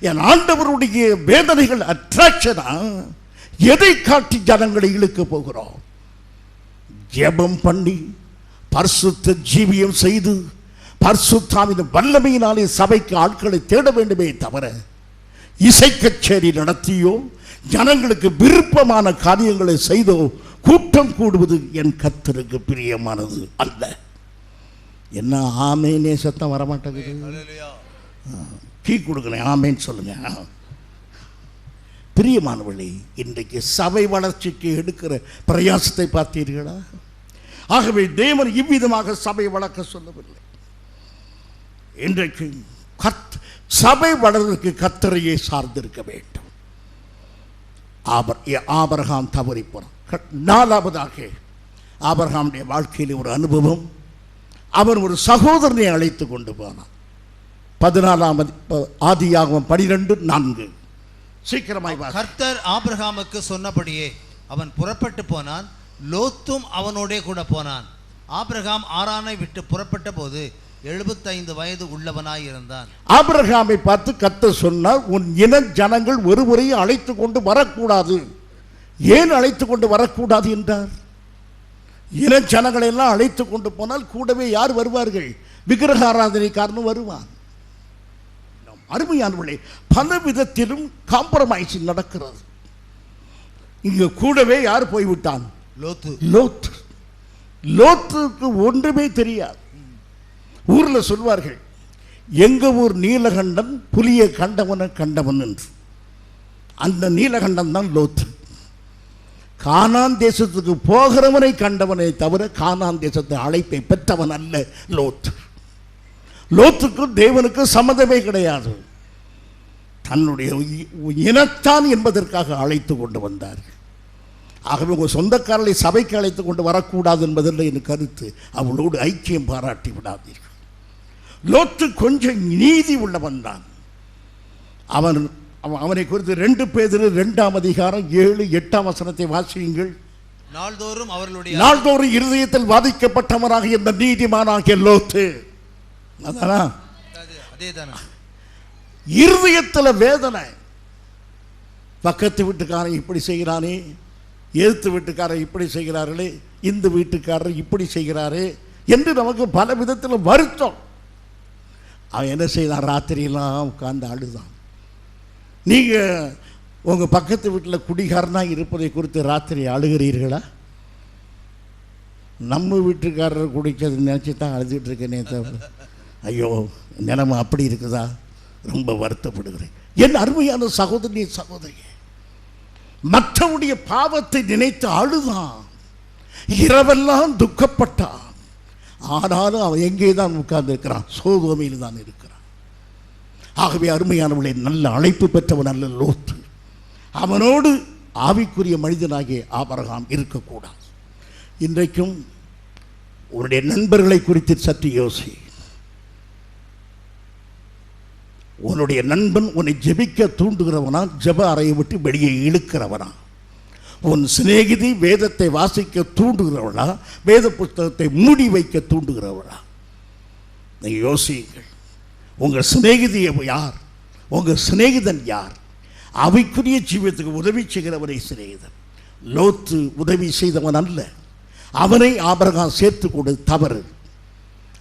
என் ஆண்டவருடைய வேதனைகள் அட்ராக்ஷனா? எதை காட்டி ஜனங்களை இழுக்க போகிறோம்? ஜெபம் பண்ணி பரிசுத்த ஜீவியம் செய்து பரிசுத்தாவின் வல்லமையினாலே சபைக்கு ஆட்களை தேட வேண்டுமே தவிர, இசை கச்சேரி நடத்தியோ ஜனங்களுக்கு விருப்பமான காரியங்களை செய்தோ கூட்டம் கூடுவது என் கர்த்தருக்கு பிரியமானது அல்ல. என்ன ஆமேனே சத்தம் வரமாட்டேங்குது? கீ கொடுக்கணும், ஆமேன்னு சொல்லுங்க. பிரியமானவர்களே, இன்றைக்கு சபை வளர்ச்சிக்கு எடுக்கிற பிரயாசத்தை பார்த்தீர்களா? ஆகவே தேவன் இவ்விதமாக சபை வளர்க்க சொல்லவில்லை. இன்றைக்கு சபை வளர்வதற்கு கர்த்தரையே சார்ந்திருக்க வேண்டும். ஆபிரகாம் தவறி போனான். 4வதாக ஆபிரகாமுடைய வாழ்க்கையில் ஒரு அனுபவம். அவர் ஒரு சகோதரனை அழைத்து கொண்டு போனான். 14 ஆதியாகமம் 12:4. சீக்கிரமாய் வா. கர்த்தர் ஆபிரகாமுக்கு சொன்னபடியே அவன் புறப்பட்டு போனான், லோத்தும் அவனோடே கூட போனான். ஆபிரகாம் ஆரானை விட்டு புறப்பட்ட போது 75 வயது உள்ளவனாய் இருந்தான். ஆபிரகாமை பார்த்து கர்த்தர் சொன்னார், உன் இன ஜனங்கள் ஒருவரையும் அழைத்து கொண்டு வரக்கூடாது. ஏன் அழைத்து கொண்டு வரக்கூடாது என்றார்? இன ஜனங்களை எல்லாம் அழைத்து கொண்டு போனால் கூடவே யார் வருவார்கள்? விக்கிரக ஆராதனைக்காரனும் வருவான். அருமையானவர்களே, பல விதத்திலும் காம்ப்ரமைஸ் நடக்கிறது. இங்க கூடவே யார் போய்விட்டான்? லோத்து. லோத்துக்கு ஒன்றுமே தெரியாது. ஊர்ல சொல்வார்கள், எங்க ஊர் நீலகண்டன் புலியை கண்டவன் என்று. அந்த நீலகண்டன் தான் லோத்து. கானான் தேசத்துக்கு போகிறவனை கண்டவனை தவிர கானான் தேசத்தை அழைப்பை பெற்றவன் அல்ல லோத்து. லோத்துக்கும் தேவனுக்கு சம்மதமே கிடையாது. தன்னுடைய இனத்தான் என்பதற்காக அழைத்து கொண்டு வந்தார்கள். ஆகவே உங்கள் சொந்தக்காரர்களை சபைக்கு அழைத்து கொண்டு வரக்கூடாது என்பதில் என் கருத்து. அவளோடு ஐக்கியம் பாராட்டி விடாதீர்கள். லோத்து கொஞ்சம் நீதி உள்ளவன் தான். அவனை குறித்து 2 பேதுரு 2ஆம் அதிகாரம் 7-8ஆம் வசனத்தை வாசியுங்கள். நாள்தோறும் இருதயத்தில் வாதிக்கப்பட்டவனாக இந்த நீதிமானாகிய லோத்து. அதானா? இருதயத்தில் வேதனை. பக்கத்து வீட்டுக்காரன் இப்படி செய்கிறானே, எதிர்த்து வீட்டுக்காரர் இப்படி செய்கிறார்களே, இந்த வீட்டுக்காரர் இப்படி செய்கிறாரே என்று நமக்கு பல விதத்தில் வருத்தம். அவன் என்ன செய்தான்? ராத்திரியெல்லாம் உட்கார்ந்து அழுதான். நீங்கள் உங்கள் பக்கத்து வீட்டில் குடிகாரனாக இருப்பதை குறித்து ராத்திரி அழுகிறீர்களா? நம்ம வீட்டுக்காரர் குடிச்சது நினச்சி தான் அழுதுட்டு இருக்கேனே தவிர, ஐயோ நிலைமை அப்படி இருக்குதா, ரொம்ப வருத்தப்படுகிறேன். என் அருமையான சகோதரி சகோதரியே, மற்றவுடைய பாவத்தை நினைத்து அழுதான், இரவெல்லாம் துக்கப்பட்டான். ஆனாலும் அவன் எங்கே தான் உட்கார்ந்து இருக்கிறான்? சோதோமையில் தான் இருக்கிறான். ஆகவே அருமையானவளை நல்ல அழைப்பு பெற்றவன் அல்ல லோத்து. அவனோடு ஆவிக்குரிய மனிதனாகிய ஆபிரகாம் இருக்கக்கூடாது. இன்றைக்கும் உன்னுடைய நண்பர்களை குறித்து சற்று யோசி. உன்னுடைய நண்பன் உன்னை ஜெபிக்க தூண்டுகிறவனா, ஜெப அறையை விட்டு வெளியே இழுக்கிறவனா? உன் சிநேகிதி வேதத்தை வாசிக்க தூண்டுகிறவளா, வேத புத்தகத்தை மூடி வைக்க தூண்டுகிறவளா? நீங்கள் யோசியுங்கள். உங்கள் சிநேகிதியை யார்? உங்கள் சிநேகிதன் யார்? அவைக்குரிய ஜீவியத்துக்கு உதவி செய்கிறவரை சிநேகிதன். லோத்து உதவி செய்தவன் அல்ல. அவனை ஆபிரகாம் சேர்த்து கொண்டு தவறு.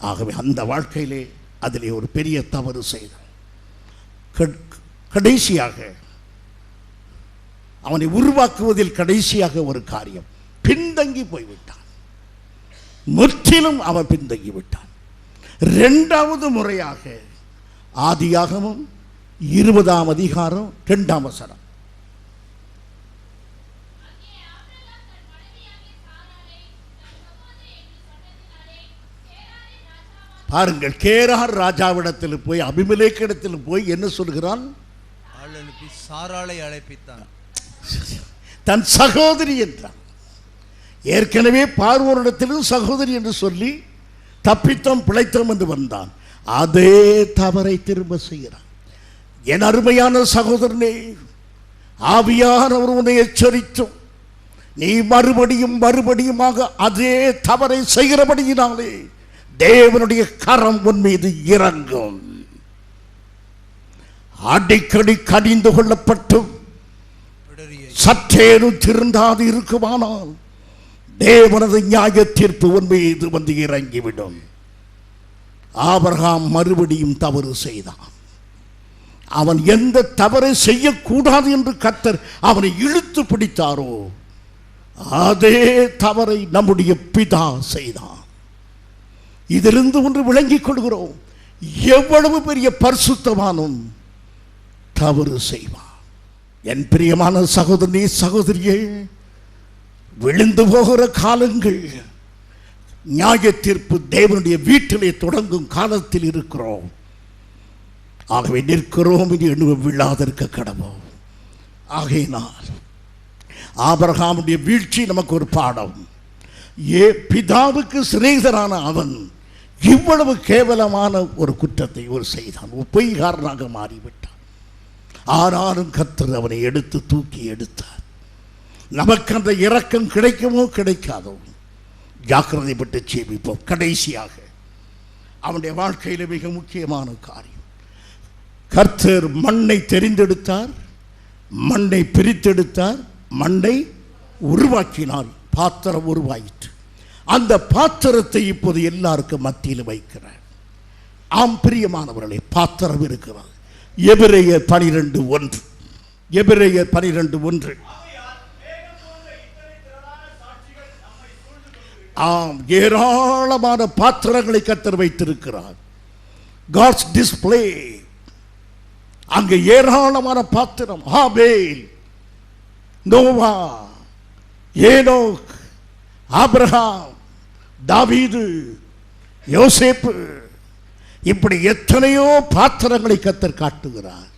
ஆகவே அந்த வாழ்க்கையிலே அதிலே ஒரு பெரிய தவறு செய்தான். கடைசியாக அவனை உருவாக்குவதில் கடைசியாக ஒரு காரியம், பின்தங்கி போய்விட்டான். முற்றிலும் அவன் பின்தங்கி விட்டான். 2வது முறையாக ஆதியாகமம் 20ஆம் அதிகாரம் 2ஆம் வசனம். பாருங்கள், கேரார் ராஜாவிடத்தில் போய், அபிமெலேக்கிடத்தில் போய் என்ன சொல்கிறான்? சாராளை அழைப்பித்தான், தன் சகோதரி என்றான். ஏற்கனவே பார்வோனிடத்திலும் சகோதரி என்று சொல்லி தப்பித்தோம் பிழைத்தோம் என்று வந்தான். அதே தவறை திரும்ப செய்கிறான். என் அருமையான சகோதரனே, ஆவியானவர் உன்னை எச்சரித்தோம். நீ மறுபடியுமாக அதே தவறை செய்கிறபடியினாலே தேவனுடைய கரம் உன் மீது இறங்கும். அடிக்கடி கடிந்து கொள்ளப்பட்டும் சற்றேனும் திருந்தாது இருக்குமானால் தேவனது நியாய தீர்ப்பு உன் மீது வந்து இறங்கிவிடும். ஆபிரகாம் மறுபடியும் தவறு செய்தான். அவன் எந்த தவறை செய்யக்கூடாது என்று கர்த்தர் அவனை இழுத்து பிடித்தாரோ அதே தவறை நம்முடைய பிதா செய்தான். இதிலிருந்து ஒன்று விளங்கிக் கொள்கிறோம், எவ்வளவு பெரிய பரிசுத்தவானும் தவறு செய்வான். என் பிரியமான சகோதரனே சகோதரியே, விழுந்து போகிற காலங்கள், நியாய தீர்ப்பு தேவனுடைய வீட்டிலே தொடங்கும் காலத்தில் இருக்கிறோம். ஆகவே நிற்கிறோம் என்று விழாதிருக்க கடவோம். ஆகையினால் ஆபிரகாமுடைய வீழ்ச்சி நமக்கு ஒரு பாடம். பிதாவுக்கு சிநேகிதரான அவன் இவ்வளவு கேவலமான ஒரு குற்றத்தை ஒரு செய்தான், பொய்காரனாக மாறிவிட்டான். ஆனாலும் கர்த்தர் அவனை எடுத்து தூக்கி எடுத்தார். நமக்கு அந்த இரக்கம் கிடைக்குமோ கிடைக்காதோ, ஜாக்கிரதைப்பட்டு ஜெபிப்போம். கடைசியாக அவனுடைய வாழ்க்கையில் மிக முக்கியமான காரியம், கர்த்தர் மண்ணை தெரிந்தெடுத்தார், மண்ணை பிரித்தெடுத்தார், மண்ணை உருவாக்கினார், பாத்திரம் உருவாயிற்று. அந்த பாத்திரத்தை இப்போது எல்லாருக்கும் மத்தியில் வைக்கிறார். ஆம் பிரியமானவர்களே, பாத்திரம் இருக்கிறது. எபிரேயர் 12:1. எபிரேயர் 12:1. ஆம், ஏராளமான பாத்திரங்களை கர்த்தர் வைத்திருக்கிறார். God's display. அங்கே ஏராளமான பாத்திரம். ஆபேல், நோவா, ஏனோக், ஆபிரகாம், தாவீது, யோசேப்பு, இப்படி எத்தனையோ பாத்திரங்களை கர்த்தர் காட்டுகிறார்.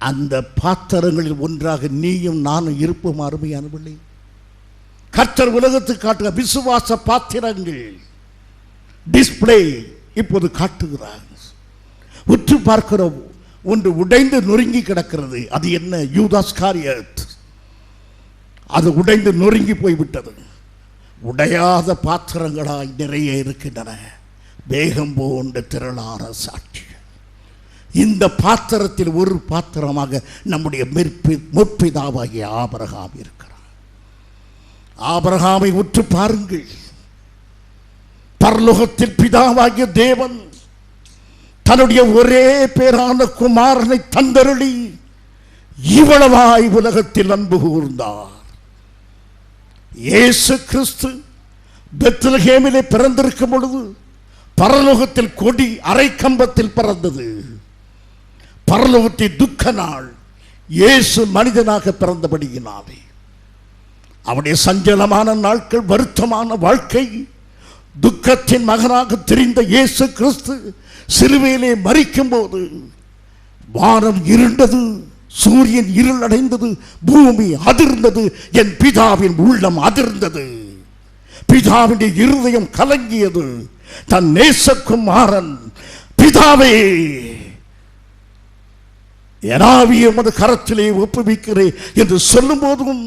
அந்த பாத்திரங்களில் ஒன்றாக நீயும் நானும் இருப்போம். அருமையானவர்களே, கர்த்தர் உலகத்துக்கு காட்டுகிற விசுவாச பாத்திரங்கள் டிஸ்பிளே இப்போது காட்டுகிறார். உற்று பார்க்கிறோம், ஒன்று உடைந்து நொறுங்கி கிடக்கிறது. அது என்ன? யூதாஸ் காரியத். அது உடைந்து நொறுங்கி போய்விட்டது. உடையாத பாத்திரங்களாய் நிறைய இருக்கின்றன. வேகம் போன்ற திரளான சாட்சி. இந்த பாத்திரத்தில் ஒரு பாத்திரமாக நம்முடைய முற்பிதாவாகிய ஆபிரகாம் இருக்கிறார். ஆபிரகாமை உற்று பாருங்கள். பரலோகத்தில் பிதாவாகிய தேவன் தன்னுடைய ஒரே பேரான குமாரனை தந்தருளி இவ்வளவாய் உலகத்தில் அன்பு கூர்ந்தார். இயேசு கிறிஸ்து பெத்லகேமிலே பிறந்திருக்கும் பொழுது பரலோகத்தில் கொடி அரை கம்பத்தில் பிறந்தது. பரலோகத்தின் துக்க நாள். இயேசு மனிதனாக பிறந்தபடியினாலே அவருடைய சஞ்சலமான நாட்கள், வருத்தமான வாழ்க்கை, துக்கத்தின் மகனாக தெரிந்த இயேசு கிறிஸ்து சிலுவையிலே மரிக்கும் போது வானம் இருண்டது, சூரியன் இருள் அடைந்தது, பூமி அதிர்ந்தது, என் பிதாவின் உள்ளம் அதிர்ந்தது, பிதாவின் இருதயம் கலங்கியது. தன் நேசகுமாரன், பிதாவே எனாவிய உமது கரத்திலே ஒப்புவிக்கிறேன் என்று சொல்லும் போதும்,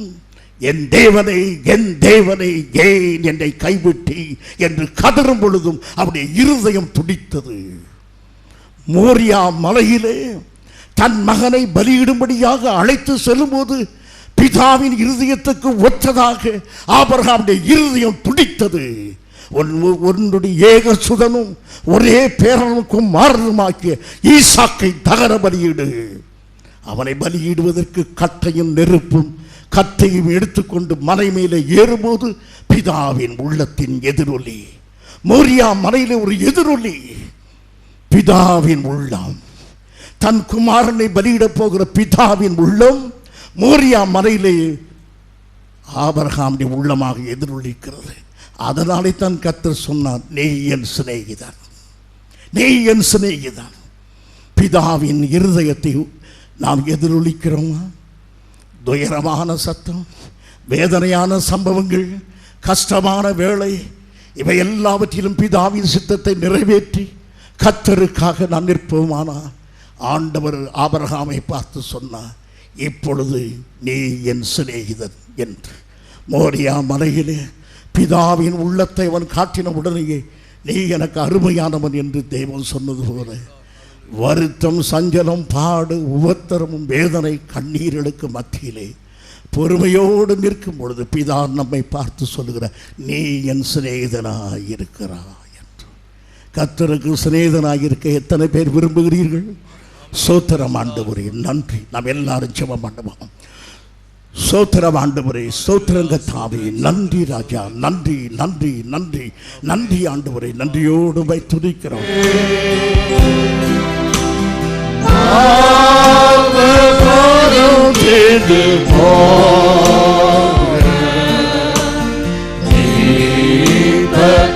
என் தேவனை என் தேவனை ஏன் என்னை கைவிட்டி என்று கதறும் பொழுதும் அவருடைய இருதயம் துடித்தது. மோரியா மலையிலே தன் மகனை பலியிடும்படியாக அழைத்து செல்லும்போது பிதாவின் இருதயத்துக்கு ஒத்ததாக ஆபிரகாமுடைய இருதயம் துடித்தது. ஒன்றுடைய ஏக சுதனும் ஒரே பேரனுக்கும் மாறனுமாக்கிய ஈசாக்கை தகர பலியிடு. அவனை பலியிடுவதற்கு கட்டையும் நெருப்பும் கத்தையும் எடுத்துக்கொண்டு மலை மேலே ஏறும்போது பிதாவின் உள்ளத்தின் எதிரொலி. மோரியா மலையிலே ஒரு எதிரொலி. பிதாவின் உள்ளம், தன் குமாரனை பலியிடப் போகிற பிதாவின் உள்ளம் மோரியா மலையிலே ஆபிரகாமுடைய உள்ளமாக எதிரொலிக்கிறது. அதனாலே தான் கர்த்தர் சொன்னார், நீ என் சிநேகிதன், நீ என் சிநேகிதன். பிதாவின் இருதயத்தை நாம் எதிரொலிக்கிறோமா? துயரமான சத்தம், வேதனையான சம்பவங்கள், கஷ்டமான வேலை, இவை எல்லாவற்றிலும் பிதாவின் சித்தத்தை நிறைவேற்றி கர்த்தருக்காக நான் நிற்போமானா, ஆண்டவர் ஆபிரகாமை பார்த்து சொன்னார், இப்பொழுது நீ என் சிநேகிதன் என்று. மோரியா மலையிலே பிதாவின் உள்ளத்தை அவன் காட்டின உடனேயே நீ எனக்கு அருமையானவன் என்று தேவன் சொன்னது போல, வருத்தம், சஞ்சலம், பாடு, உபத்திரமும், வேதனை, கண்ணீர்களுக்கு மத்தியிலே பொறுமையோடு நிற்கும் பொழுது பிதா நம்மை பார்த்து சொல்லுகிற, நீ என் சிநேகிதனாய் இருக்கிறாய் என்று. கர்த்தருக்கு சிநேகிதனாய் இருக்க எத்தனை பேர் விரும்புகிறீர்கள்? ஸ்தோத்திரம் ஆண்டவரே, நன்றி. நாம் எல்லாரும் ஜெபம் பண்ணுவோம். ஸ்தோத்திரம் ஆண்டவரே, ஸ்தோத்திரம் கர்த்தாவே, நன்றி ராஜா, நன்றி நன்றி நன்றி நன்றி ஆண்டவரே, நன்றியோடு வை துதிக்கிறோம்.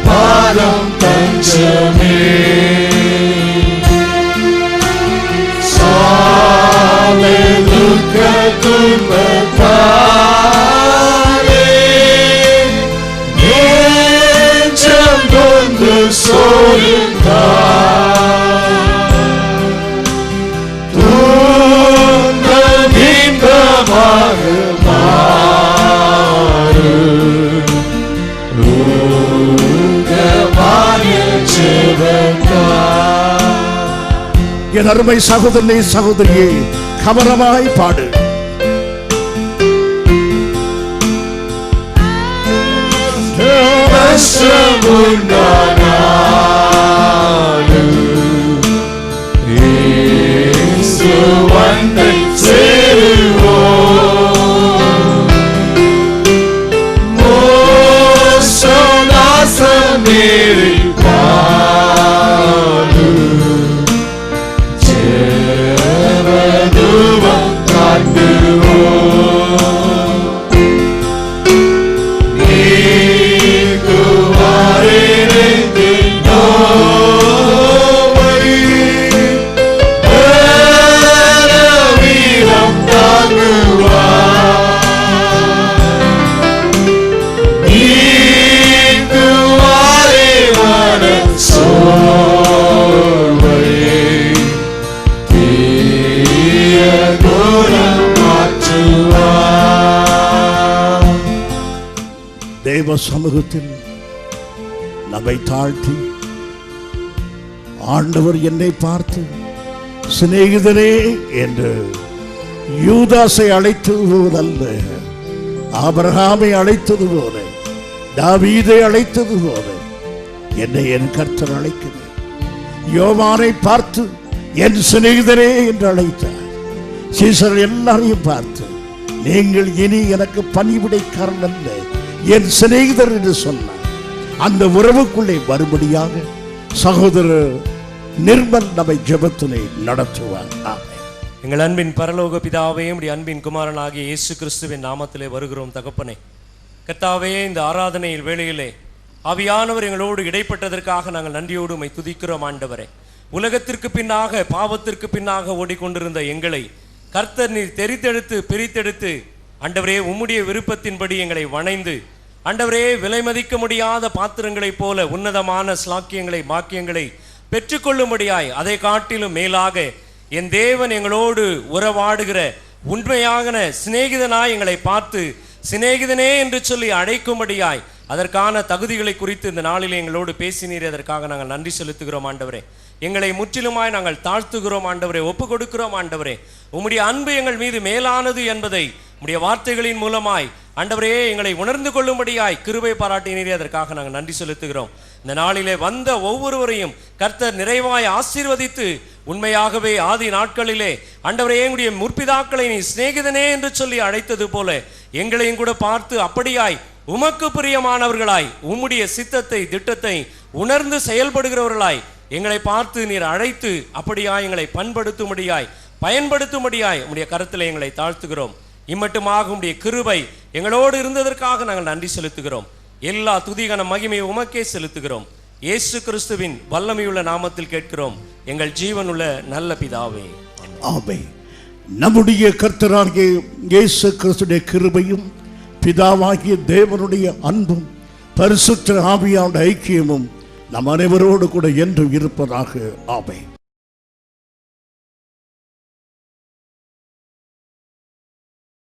பாதம் தஞ்சமே என் அருமை சகோதரனே, சகோதரியே, கவனமாய் பாடு. நஷ்டமுண்டானாலும் இயேசு வந்து சேருவோம். மோசநாசம் நேரிட்டாலும் ஜெபதூபம் காட்டுவோம். நீக்குவாரிருந்து நோவை வீரம் தாங்குவார். நீக்குவாரே மன சோர்வை தீய குணம் மாற்றுவார். தேவ சமூகத்தில் நம்மை தாழ்த்தி ஆண்டவர் என்னை பார்த்து சிநேகிதனே என்று யூதாசை அழைத்தது போதல்ல, ஆபிரகாமை அழைத்தது போல, தாவீதை அழைத்தது போல என்னை என் கர்த்தர் அழைக்கிறார். யோவானை பார்த்து என் சிநேகிதனே என்று அழைத்தார். சீசர் எல்லாரையும் பார்த்து நீங்கள் இனி எனக்கு பணிவிடைக்காரன் அல்ல, என் சிநேகிதர் என்று சொன்னார். அந்த உறவுக்குள்ளே வரும்படியாக சகோதரர் நிர்மல் நம்மை ஜெபத்திலே நடத்துவார். ஆமென். எங்கள் அன்பின் பரலோக பிதாவே, உம்முடைய அன்பின் குமாரனாகிய இயேசு கிறிஸ்துவின் நாமத்திலே வருகிறோம் தகப்பனே. கர்த்தாவே, இந்த ஆராதனையில் வேளையிலே ஆவியானவர் எங்களோடு இடைப்பட்டதற்காக நாங்கள் நன்றியோடு உம்மை துதிக்கிறோம் ஆண்டவரே. உலகத்திற்கு பின்னாக, பாவத்திற்கு பின்னாக ஓடிக்கொண்டிருந்த எங்களை கர்த்தர் நீர் தெரித்தெடுத்து பிரித்தெடுத்து ஆண்டவரே உம்முடைய விருப்பத்தின்படி எங்களை வணைந்து ஆண்டவரே விலை மதிக்க முடியாத பாத்திரங்களைப் போல உன்னதமான ஸ்லாக்கியங்களை பாக்கியங்களை பெற்றுக்கொள்ளும்படியாய் அதை காட்டிலும் மேலாக என் தேவன் எங்களோடு உறவாடுகிற உண்மையான சிநேகிதனாய் எங்களை பார்த்து சிநேகிதனே என்று சொல்லி அழைக்கும்படியாய் அதற்கான தகுதிகளை குறித்து இந்த நாளிலே எங்களோடு பேசினீர். அதற்காக நாங்கள் நன்றி செலுத்துகிறோம் ஆண்டவரே. எங்களை முற்றிலுமாய் நாங்கள் தாழ்த்துகிறோம் ஆண்டவரே, ஒப்பு கொடுக்கிறோம் ஆண்டவரே. உம்முடைய அன்பு எங்கள் மீது மேலானது என்பதை உம்முடைய வார்த்தைகளின் மூலமாய் ஆண்டவரே எங்களை உணர்ந்து கொள்ளும்படியாய் கிருபை பாராட்டினீரே. அதற்காக நாங்கள் நன்றி செலுத்துகிறோம். இந்த நாளிலே வந்த ஒவ்வொருவரையும் கர்த்தர் நிறைவாய் ஆசீர்வதித்து உண்மையாகவே ஆதி நாட்களிலே ஆண்டவரே எங்களுடைய முற்பிதாக்களை நீ சிநேகிதனே என்று சொல்லி அழைத்தது போல எங்களையும் கூட பார்த்து அப்படியாய் உமக்கு பிரியமானவர்களாய் உம்முடைய சித்தத்தை திட்டத்தை உணர்ந்து செயல்படுகிறவர்களாய் எங்களை பார்த்து நீர் அழைத்து அப்படியாய் எங்களை பண்படுத்தும்படியாய் பயன்படுத்தும்படியாய் உம்முடைய கருத்தில் எங்களை தாழ்த்துகிறோம். இம்மட்டுமாக உம்முடைய கிருபை எங்களோடு இருந்ததற்காக நாங்கள் நன்றி செலுத்துகிறோம். எல்லா துதிகன மகிமையை உமக்கே செலுத்துகிறோம். இயேசு கிறிஸ்துவின் வல்லமையுள்ள நாமத்தில் கேட்கிறோம் எங்கள் ஜீவனுள்ள நல்ல பிதாவே, ஆமென். நம்முடைய கர்த்தராகிய இயேசு கிறிஸ்துவின் கிருபையும் பிதாவாகிய தேவனுடைய அன்பும் பரிசுத்த ஆவியானுடைய ஐக்கியமும் நம் அனைவரோடு கூட என்றும் இருப்பதாக. ஆமென்.